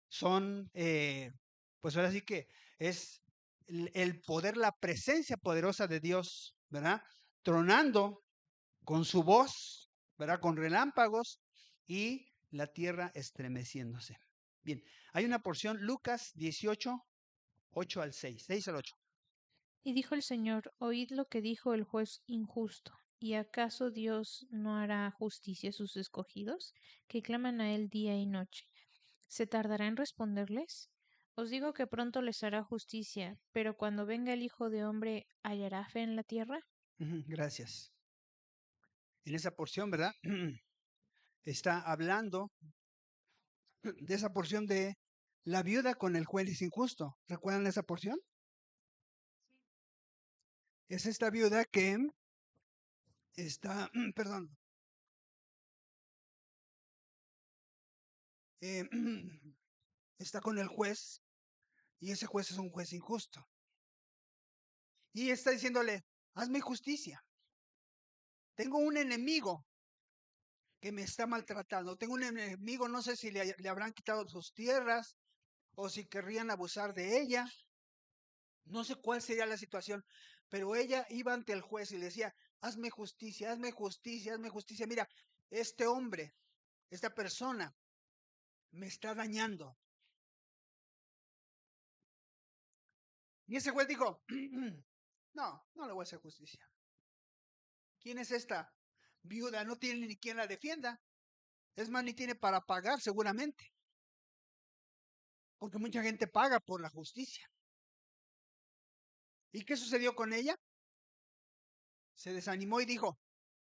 Son, pues ahora sí que es el poder, la presencia poderosa de Dios, ¿verdad? Tronando con su voz, ¿verdad? Con relámpagos y la tierra estremeciéndose. Bien, hay una porción, Lucas 18, 8 al 6, 6 al 8. Y dijo el Señor, oíd lo que dijo el juez injusto. ¿Y acaso Dios no hará justicia a sus escogidos, que claman a él día y noche? ¿Se tardará en responderles? Os digo que pronto les hará justicia, pero cuando venga el Hijo de Hombre, ¿hallará fe en la tierra? Gracias. En esa porción, ¿verdad? Está hablando de esa porción de la viuda con el juez injusto. ¿Recuerdan esa porción? Es esta viuda que está, perdón, está con el juez y ese juez es un juez injusto. Y está diciéndole, hazme justicia. Tengo un enemigo que me está maltratando. Tengo un enemigo, no sé si le habrán quitado sus tierras o si querrían abusar de ella. No sé cuál sería la situación, pero ella iba ante el juez y le decía, hazme justicia, hazme justicia, hazme justicia. Mira, este hombre, esta persona me está dañando. Y ese juez dijo, no le voy a hacer justicia. ¿Quién es esta viuda? No tiene ni quien la defienda. Es más, ni tiene para pagar seguramente. Porque mucha gente paga por la justicia. ¿Y qué sucedió con ella? Se desanimó y dijo,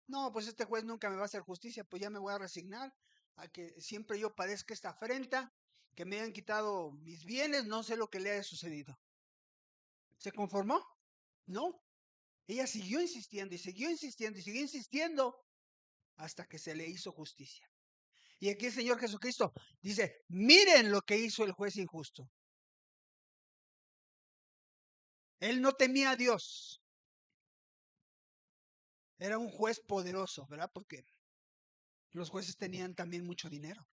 no, pues este juez nunca me va a hacer justicia, pues ya me voy a resignar a que siempre yo padezca esta afrenta, que me hayan quitado mis bienes, no sé lo que le haya sucedido. ¿Se conformó? No. Ella siguió insistiendo y siguió insistiendo y siguió insistiendo hasta que se le hizo justicia. Y aquí el Señor Jesucristo dice, miren lo que hizo el juez injusto. Él no temía a Dios. Era un juez poderoso, ¿verdad? Porque los jueces tenían también mucho dinero.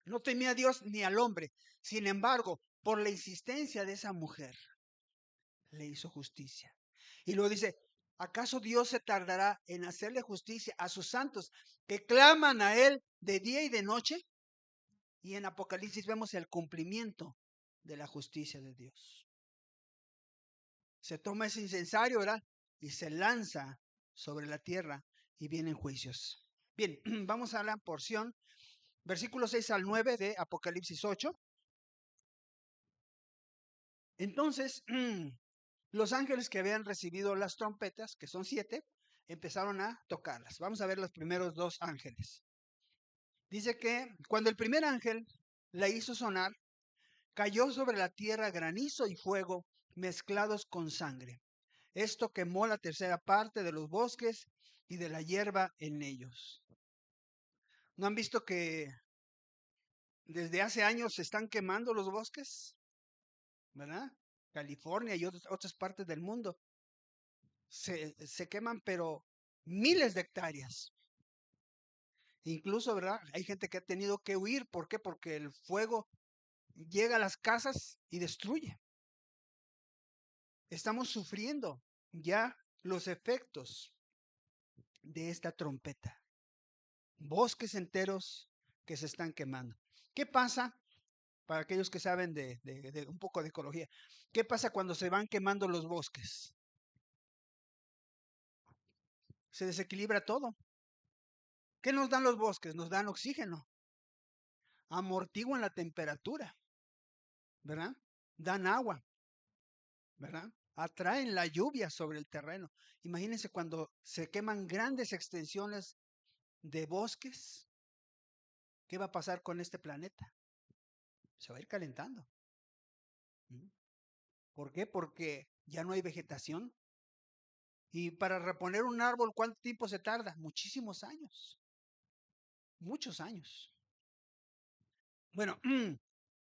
No temía a Dios ni al hombre. Sin embargo, por la insistencia de esa mujer, le hizo justicia. Y luego dice, ¿acaso Dios se tardará en hacerle justicia a sus santos que claman a Él de día y de noche? Y en Apocalipsis vemos el cumplimiento de la justicia de Dios. Se toma ese incensario, ¿verdad? Y se lanza sobre la tierra y vienen juicios. Bien, vamos a la porción, versículos 6 al 9 de Apocalipsis 8. Entonces, los ángeles que habían recibido las trompetas, que son 7, empezaron a tocarlas. Vamos a ver los primeros 2 ángeles. Dice que cuando el primer ángel la hizo sonar, cayó sobre la tierra granizo y fuego mezclados con sangre. Esto quemó la tercera parte de los bosques y de la hierba en ellos. ¿No han visto que desde hace años se están quemando los bosques? ¿Verdad? California y otras partes del mundo. Se queman, pero miles de hectáreas. Incluso, ¿verdad? Hay gente que ha tenido que huir. ¿Por qué? Porque el fuego llega a las casas y destruye. Estamos sufriendo ya los efectos de esta trompeta. Bosques enteros que se están quemando. ¿Qué pasa? Para aquellos que saben de un poco de ecología, ¿qué pasa cuando se van quemando los bosques? Se desequilibra todo. ¿Qué nos dan los bosques? Nos dan oxígeno, amortiguan la temperatura, ¿verdad? Dan agua, ¿verdad? Atraen la lluvia sobre el terreno. Imagínense cuando se queman grandes extensiones de bosques, ¿qué va a pasar con este planeta? Se va a ir calentando. ¿Por qué? Porque ya no hay vegetación. Y para reponer un árbol, ¿cuánto tiempo se tarda? Muchísimos años. Muchos años. Bueno,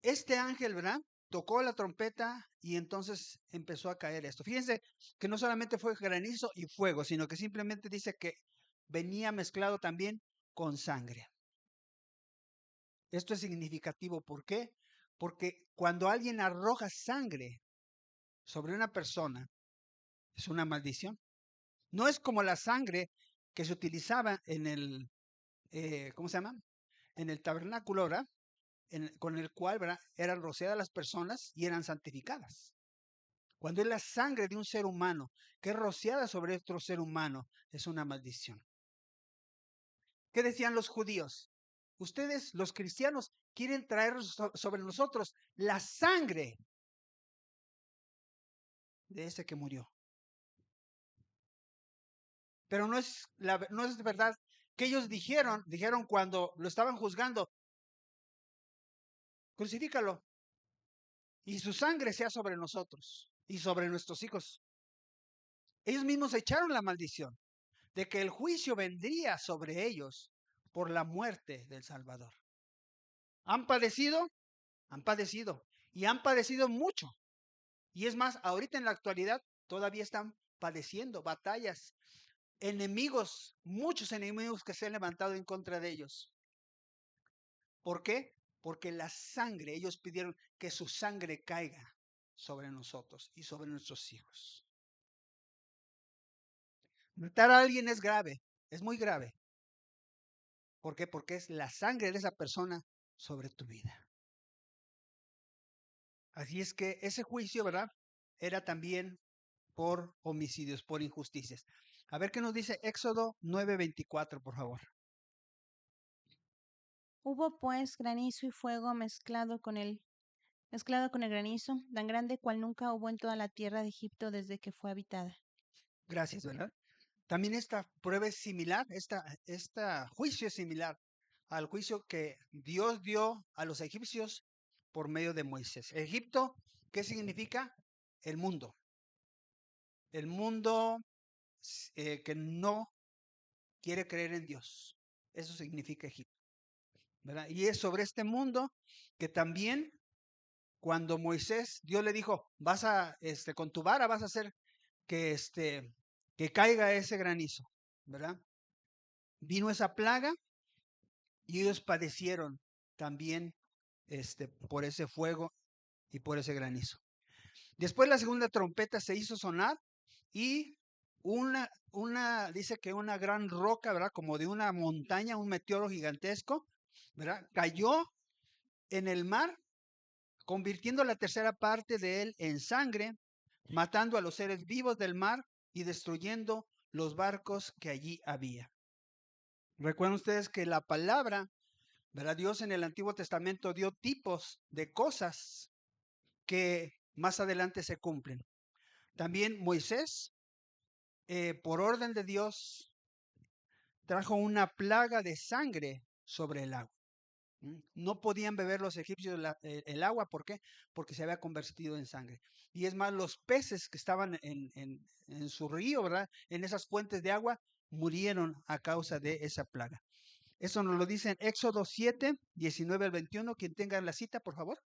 este ángel, ¿verdad? Tocó la trompeta y entonces empezó a caer esto. Fíjense que no solamente fue granizo y fuego, sino que simplemente dice que venía mezclado también con sangre. Esto es significativo. ¿Por qué? Porque cuando alguien arroja sangre sobre una persona, es una maldición. No es como la sangre que se utilizaba en el, ¿cómo se llama? En el tabernáculo, ¿verdad? Con el cual, ¿verdad? Eran rociadas las personas y eran santificadas. Cuando es la sangre de un ser humano que es rociada sobre otro ser humano, es una maldición. ¿Qué decían los judíos? Ustedes, los cristianos, quieren traer sobre nosotros la sangre de ese que murió. Pero no es verdad que ellos dijeron cuando lo estaban juzgando, crucifícalo y su sangre sea sobre nosotros y sobre nuestros hijos. Ellos mismos echaron la maldición de que el juicio vendría sobre ellos por la muerte del Salvador. ¿Han padecido? Han padecido. Y han padecido mucho. Y es más, ahorita en la actualidad todavía están padeciendo batallas, enemigos, muchos enemigos que se han levantado en contra de ellos. ¿Por qué? Porque la sangre, ellos pidieron que su sangre caiga sobre nosotros y sobre nuestros hijos. Matar a alguien es grave, es muy grave. ¿Por qué? Porque es la sangre de esa persona sobre tu vida. Así es que ese juicio, ¿verdad? Era también por homicidios, por injusticias. A ver qué nos dice Éxodo 9:24, por favor. Hubo pues granizo y fuego mezclado con el granizo, tan grande cual nunca hubo en toda la tierra de Egipto desde que fue habitada. Gracias, ¿verdad? También esta prueba es similar, esta juicio es similar al juicio que Dios dio a los egipcios por medio de Moisés. Egipto, ¿qué significa? El mundo. El mundo que no quiere creer en Dios. Eso significa Egipto, ¿verdad? Y es sobre este mundo que también cuando Moisés, Dios le dijo, vas a, con tu vara vas a hacer que, que caiga ese granizo, ¿verdad? Vino esa plaga y ellos padecieron también, por ese fuego y por ese granizo. Después la segunda trompeta se hizo sonar y dice que una gran roca, ¿verdad? Como de una montaña, un meteoro gigantesco, ¿verdad? Cayó en el mar, convirtiendo la tercera parte de él en sangre, matando a los seres vivos del mar y destruyendo los barcos que allí había. Recuerden ustedes que la palabra, ¿verdad? Dios en el Antiguo Testamento dio tipos de cosas que más adelante se cumplen. También Moisés, por orden de Dios, trajo una plaga de sangre sobre el agua. No podían beber los egipcios el agua, ¿por qué? Porque se había convertido en sangre. Y es más, los peces que estaban en su río, ¿verdad? En esas fuentes de agua, murieron a causa de esa plaga. Eso nos lo dice en Éxodo 7, 19 al 21. Quien tenga la cita, por favor.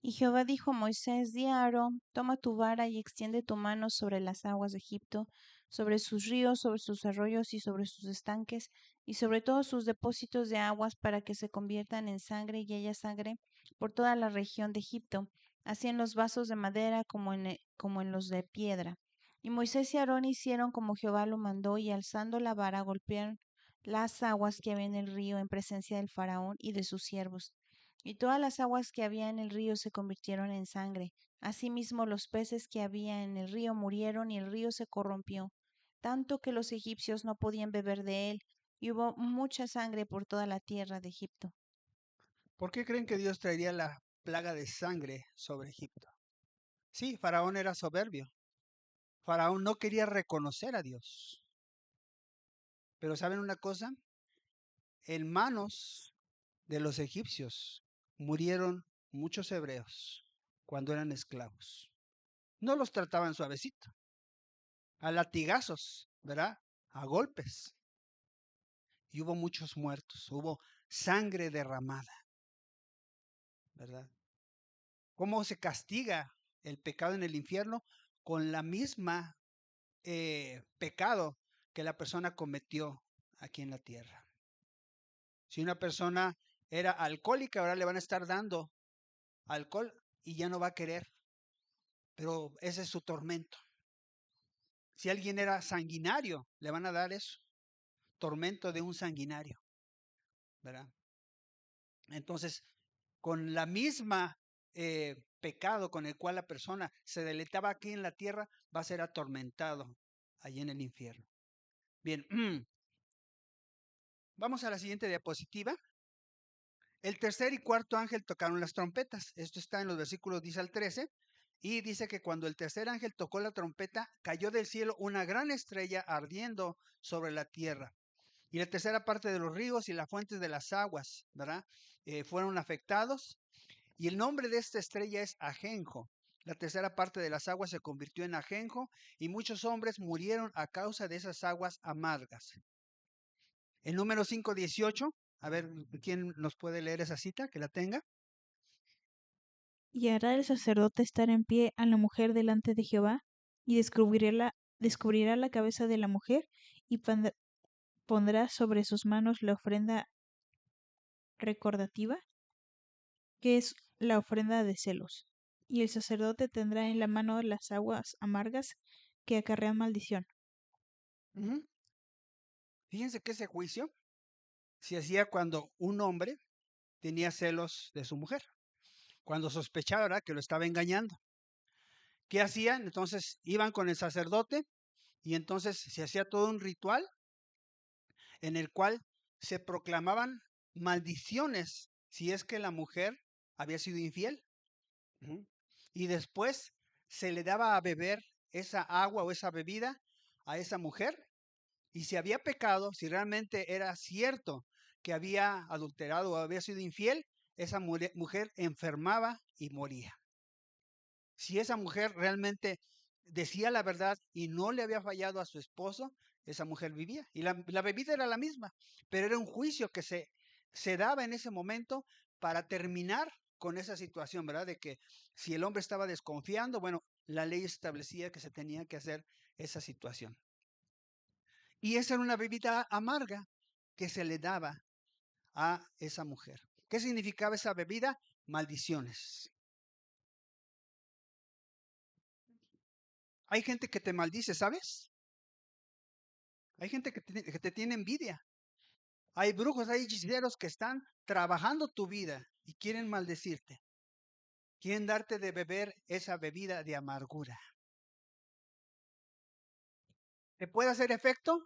Y Jehová dijo a Moisés, di a Aarón, toma tu vara y extiende tu mano sobre las aguas de Egipto, sobre sus ríos, sobre sus arroyos y sobre sus estanques, y sobre todos sus depósitos de aguas, para que se conviertan en sangre y haya sangre por toda la región de Egipto, así en los vasos de madera como en los de piedra. Y Moisés y Aarón hicieron como Jehová lo mandó, y alzando la vara golpearon las aguas que había en el río en presencia del faraón y de sus siervos. Y todas las aguas que había en el río se convirtieron en sangre. Asimismo los peces que había en el río murieron y el río se corrompió, tanto que los egipcios no podían beber de él, y hubo mucha sangre por toda la tierra de Egipto. ¿Por qué creen que Dios traería la plaga de sangre sobre Egipto? Sí, Faraón era soberbio. Faraón no quería reconocer a Dios. Pero ¿saben una cosa? En manos de los egipcios murieron muchos hebreos cuando eran esclavos. No los trataban suavecito, a latigazos, ¿verdad? A golpes. Y hubo muchos muertos, hubo sangre derramada, ¿verdad? ¿Cómo se castiga el pecado en el infierno? Con la misma pecado que la persona cometió aquí en la tierra. Si una persona era alcohólica, ahora le van a estar dando alcohol y ya no va a querer, pero ese es su tormento. Si alguien era sanguinario, le van a dar eso, tormento de un sanguinario, ¿verdad? Entonces, con la misma pecado con el cual la persona se deleitaba aquí en la tierra, va a ser atormentado allí en el infierno. Bien, vamos a la siguiente diapositiva. El tercer y cuarto ángel tocaron las trompetas. Esto está en los versículos 10 al 13. Y dice que cuando el tercer ángel tocó la trompeta, cayó del cielo una gran estrella ardiendo sobre la tierra. Y la tercera parte de los ríos y las fuentes de las aguas, ¿verdad? Fueron afectados. Y el nombre de esta estrella es Ajenjo. La tercera parte de las aguas se convirtió en ajenjo y muchos hombres murieron a causa de esas aguas amargas. El número 5:18, a ver, ¿quién nos puede leer esa cita? Que la tenga. Y hará el sacerdote estar en pie a la mujer delante de Jehová, y descubrirá la cabeza de la mujer, y pondrá sobre sus manos la ofrenda recordativa, que es la ofrenda de celos. Y el sacerdote tendrá en la mano las aguas amargas que acarrean maldición. Fíjense que ese juicio se hacía cuando un hombre tenía celos de su mujer, cuando sospechaba, ¿verdad?, que lo estaba engañando. ¿Qué hacían? Entonces iban con el sacerdote y entonces se hacía todo un ritual en el cual se proclamaban maldiciones si es que la mujer había sido infiel. Y después se le daba a beber esa agua o esa bebida a esa mujer. Y si había pecado, si realmente era cierto que había adulterado o había sido infiel, esa mujer enfermaba y moría. Si esa mujer realmente decía la verdad y no le había fallado a su esposo, esa mujer vivía. Y la bebida era la misma, pero era un juicio que se daba en ese momento para terminar con esa situación, ¿verdad? De que si el hombre estaba desconfiando, bueno, la ley establecía que se tenía que hacer esa situación. Y esa era una bebida amarga que se le daba a esa mujer. ¿Qué significaba esa bebida? Maldiciones. Hay gente que te maldice, ¿sabes? Hay gente que te tiene envidia. Hay brujos, hay hechiceros que están trabajando tu vida y quieren maldecirte. Quieren darte de beber esa bebida de amargura. ¿Te puede hacer efecto?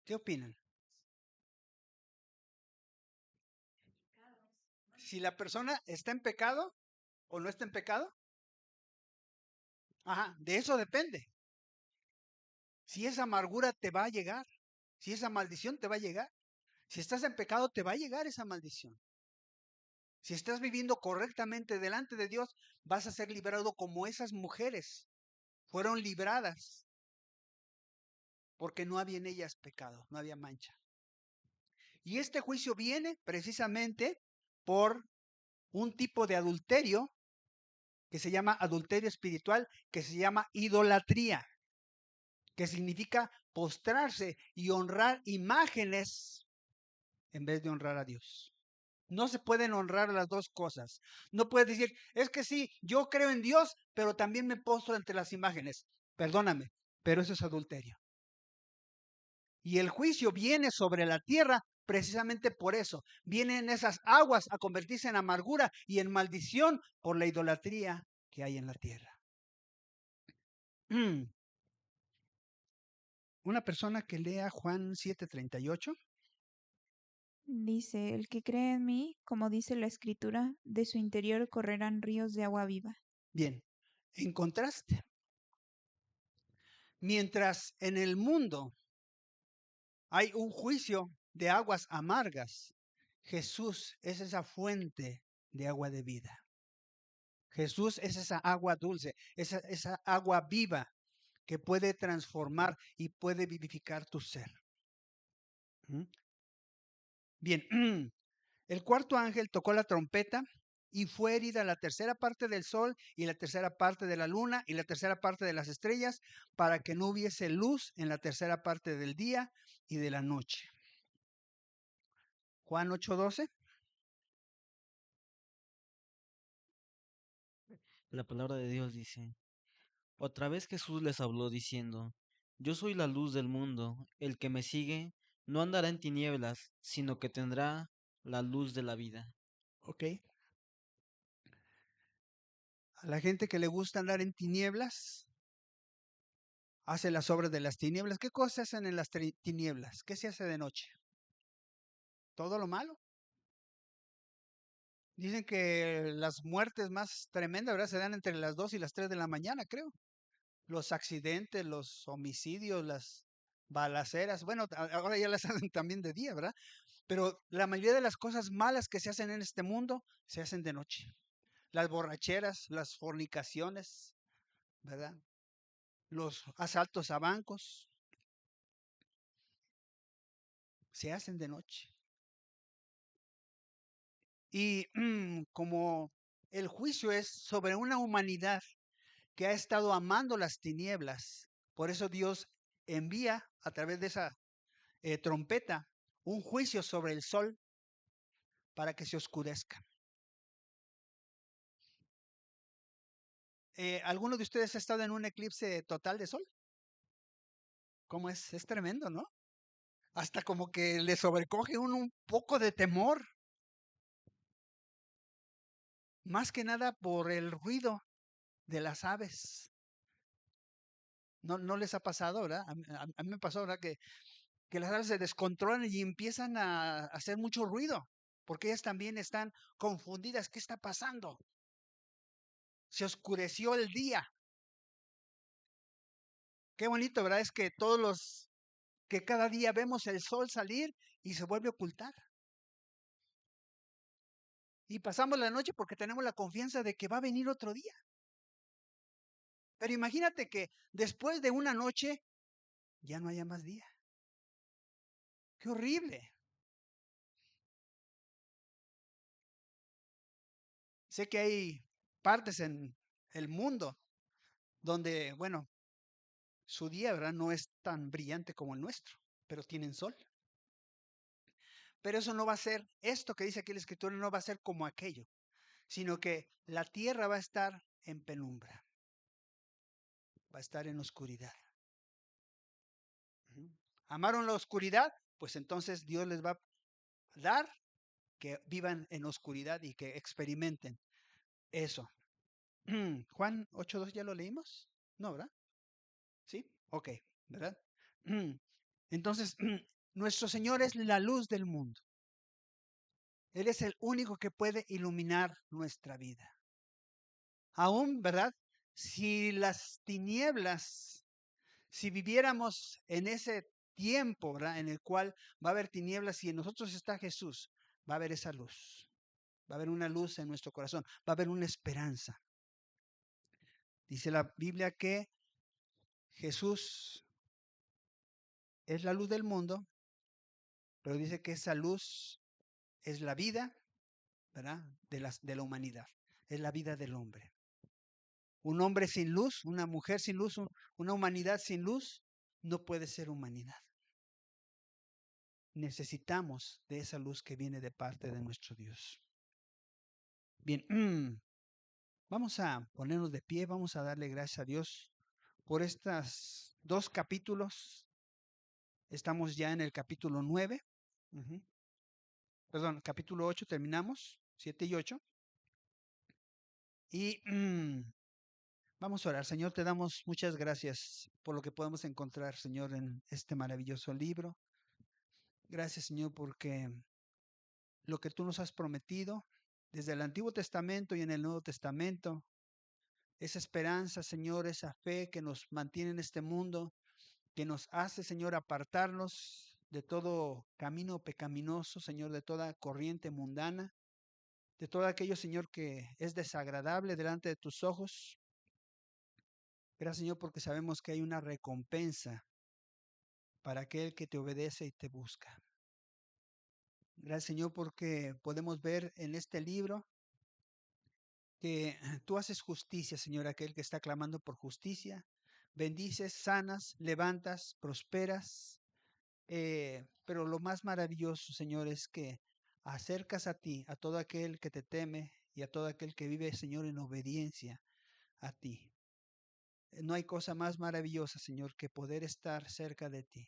¿Qué opinan? Si la persona está en pecado, o no está en pecado? Ajá, de eso depende. Si esa amargura te va a llegar, si esa maldición te va a llegar, si estás en pecado te va a llegar esa maldición. Si estás viviendo correctamente delante de Dios, vas a ser librado como esas mujeres fueron libradas, porque no había en ellas pecado, no había mancha. Y este juicio viene precisamente por un tipo de adulterio que se llama adulterio espiritual, que se llama idolatría, que significa postrarse y honrar imágenes en vez de honrar a Dios. No se pueden honrar las dos cosas. No puedes decir, es que sí, yo creo en Dios, pero también me postro ante las imágenes. Perdóname, pero eso es adulterio. Y el juicio viene sobre la tierra precisamente por eso. Vienen esas aguas a convertirse en amargura y en maldición por la idolatría que hay en la tierra. Una persona que lea Juan 7:38. Dice, el que cree en mí, como dice la escritura, de su interior correrán ríos de agua viva. Bien, en contraste, mientras en el mundo hay un juicio de aguas amargas, Jesús es esa fuente de agua de vida. Jesús es esa agua dulce, esa agua viva que puede transformar y puede vivificar tu ser. Bien, el cuarto ángel tocó la trompeta y fue herida la tercera parte del sol y la tercera parte de la luna y la tercera parte de las estrellas, para que no hubiese luz en la tercera parte del día y de la noche. Juan 8:12. La palabra de Dios dice, otra vez Jesús les habló diciendo, yo soy la luz del mundo, el que me sigue no andará en tinieblas, sino que tendrá la luz de la vida. Ok. A la gente que le gusta andar en tinieblas, hace las obras de las tinieblas. ¿Qué cosas hacen en las tinieblas? ¿Qué se hace de noche? Todo lo malo. Dicen que las muertes más tremendas, ¿verdad?, se dan entre las 2 y las 3 de la mañana, creo. Los accidentes, los homicidios, las balaceras. Bueno, ahora ya las hacen también de día, ¿verdad? Pero la mayoría de las cosas malas que se hacen en este mundo se hacen de noche. Las borracheras, las fornicaciones, ¿verdad? Los asaltos a bancos se hacen de noche. Y como el juicio es sobre una humanidad que ha estado amando las tinieblas, por eso Dios envía a través de esa trompeta un juicio sobre el sol para que se oscurezca. ¿Alguno de ustedes ha estado en un eclipse total de sol? ¿Cómo es? Es tremendo, ¿no? Hasta como que le sobrecoge un poco de temor. Más que nada por el ruido de las aves. ¿No les ha pasado, verdad? A mí me pasó, ¿verdad? Que las aves se descontrolan y empiezan a hacer mucho ruido, porque ellas también están confundidas. ¿Qué está pasando? Se oscureció el día. Qué bonito, ¿verdad? Es que que cada día vemos el sol salir y se vuelve a ocultar. Y pasamos la noche porque tenemos la confianza de que va a venir otro día. Pero imagínate que después de una noche ya no haya más día. ¡Qué horrible! Sé que hay partes en el mundo donde, bueno, su día, ¿verdad?, no es tan brillante como el nuestro, pero tienen sol. Pero eso no va a ser, esto que dice aquí la escritura no va a ser como aquello, sino que la tierra va a estar en penumbra, va a estar en oscuridad. ¿Amaron la oscuridad? Pues entonces Dios les va a dar que vivan en oscuridad y que experimenten eso. Juan 8:2, ¿ya lo leímos? No, ¿verdad? ¿Sí? Ok, ¿verdad? Entonces, nuestro Señor es la luz del mundo. Él es el único que puede iluminar nuestra vida. Aún, ¿verdad? Si las tinieblas, si viviéramos en ese tiempo, ¿verdad? En el cual va a haber tinieblas y en nosotros está Jesús, va a haber esa luz. Va a haber una luz en nuestro corazón, va a haber una esperanza. Dice la Biblia que Jesús es la luz del mundo, pero dice que esa luz es la vida, ¿verdad? De la humanidad, es la vida del hombre. Un hombre sin luz, una mujer sin luz, una humanidad sin luz, no puede ser humanidad. Necesitamos de esa luz que viene de parte de nuestro Dios. Bien, vamos a ponernos de pie, vamos a darle gracias a Dios por estos 2 capítulos. Estamos ya en el capítulo 9. Perdón, capítulo 8 terminamos, 7 y 8. Y vamos a orar. Señor, te damos muchas gracias por lo que podemos encontrar, Señor, en este maravilloso libro. Gracias, Señor, porque lo que tú nos has prometido desde el Antiguo Testamento y en el Nuevo Testamento, esa esperanza, Señor, esa fe que nos mantiene en este mundo, que nos hace, Señor, apartarnos de todo camino pecaminoso, Señor, de toda corriente mundana, de todo aquello, Señor, que es desagradable delante de tus ojos. Gracias, Señor, porque sabemos que hay una recompensa para aquel que te obedece y te busca. Gracias, Señor, porque podemos ver en este libro que tú haces justicia, Señor, aquel que está clamando por justicia. Bendices, sanas, levantas, prosperas. Pero lo más maravilloso, Señor, es que acercas a ti, a todo aquel que te teme y a todo aquel que vive, Señor, en obediencia a ti. No hay cosa más maravillosa, Señor, que poder estar cerca de ti.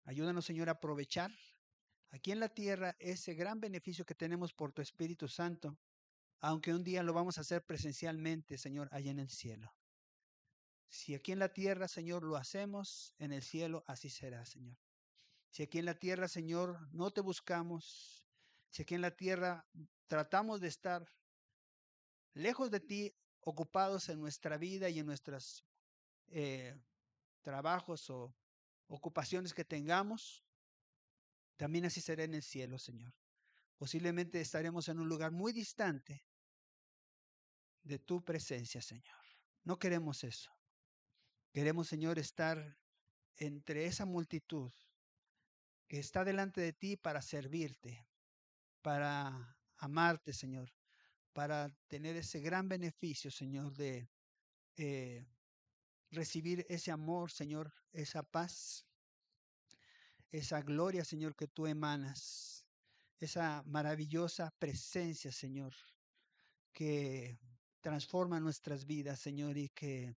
Ayúdanos, Señor, a aprovechar aquí en la tierra ese gran beneficio que tenemos por tu Espíritu Santo, aunque un día lo vamos a hacer presencialmente, Señor, allá en el cielo. Si aquí en la tierra, Señor, lo hacemos, en el cielo así será, Señor. Si aquí en la tierra, Señor, no te buscamos, si aquí en la tierra tratamos de estar lejos de ti, ocupados en nuestra vida y en nuestros trabajos o ocupaciones que tengamos, también así será en el cielo, Señor. Posiblemente estaremos en un lugar muy distante de tu presencia, Señor. No queremos eso. Queremos, Señor, estar entre esa multitud que está delante de ti para servirte, para amarte, Señor, para tener ese gran beneficio, Señor, de recibir ese amor, Señor, esa paz, esa gloria, Señor, que tú emanas, esa maravillosa presencia, Señor, que transforma nuestras vidas, Señor, y que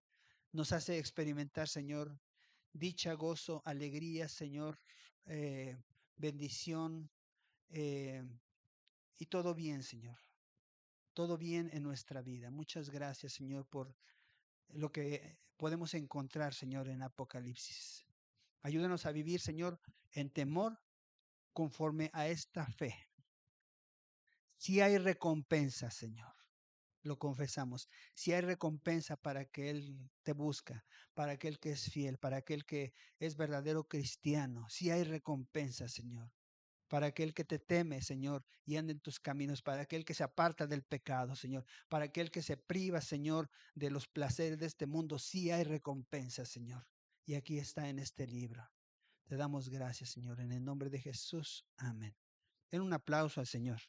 nos hace experimentar, Señor, dicha, gozo, alegría, Señor, bendición y todo bien, Señor. Todo bien en nuestra vida. Muchas gracias, Señor, por lo que podemos encontrar, Señor, en Apocalipsis. Ayúdanos a vivir, Señor, en temor conforme a esta fe. Si hay recompensa, Señor, lo confesamos. Si hay recompensa para aquel te busca, para aquel que es fiel, para aquel que es verdadero cristiano. Si hay recompensa, Señor. Para aquel que te teme, Señor, y anda en tus caminos, para aquel que se aparta del pecado, Señor, para aquel que se priva, Señor, de los placeres de este mundo, sí hay recompensa, Señor. Y aquí está en este libro. Te damos gracias, Señor, en el nombre de Jesús. Amén. Den un aplauso al Señor.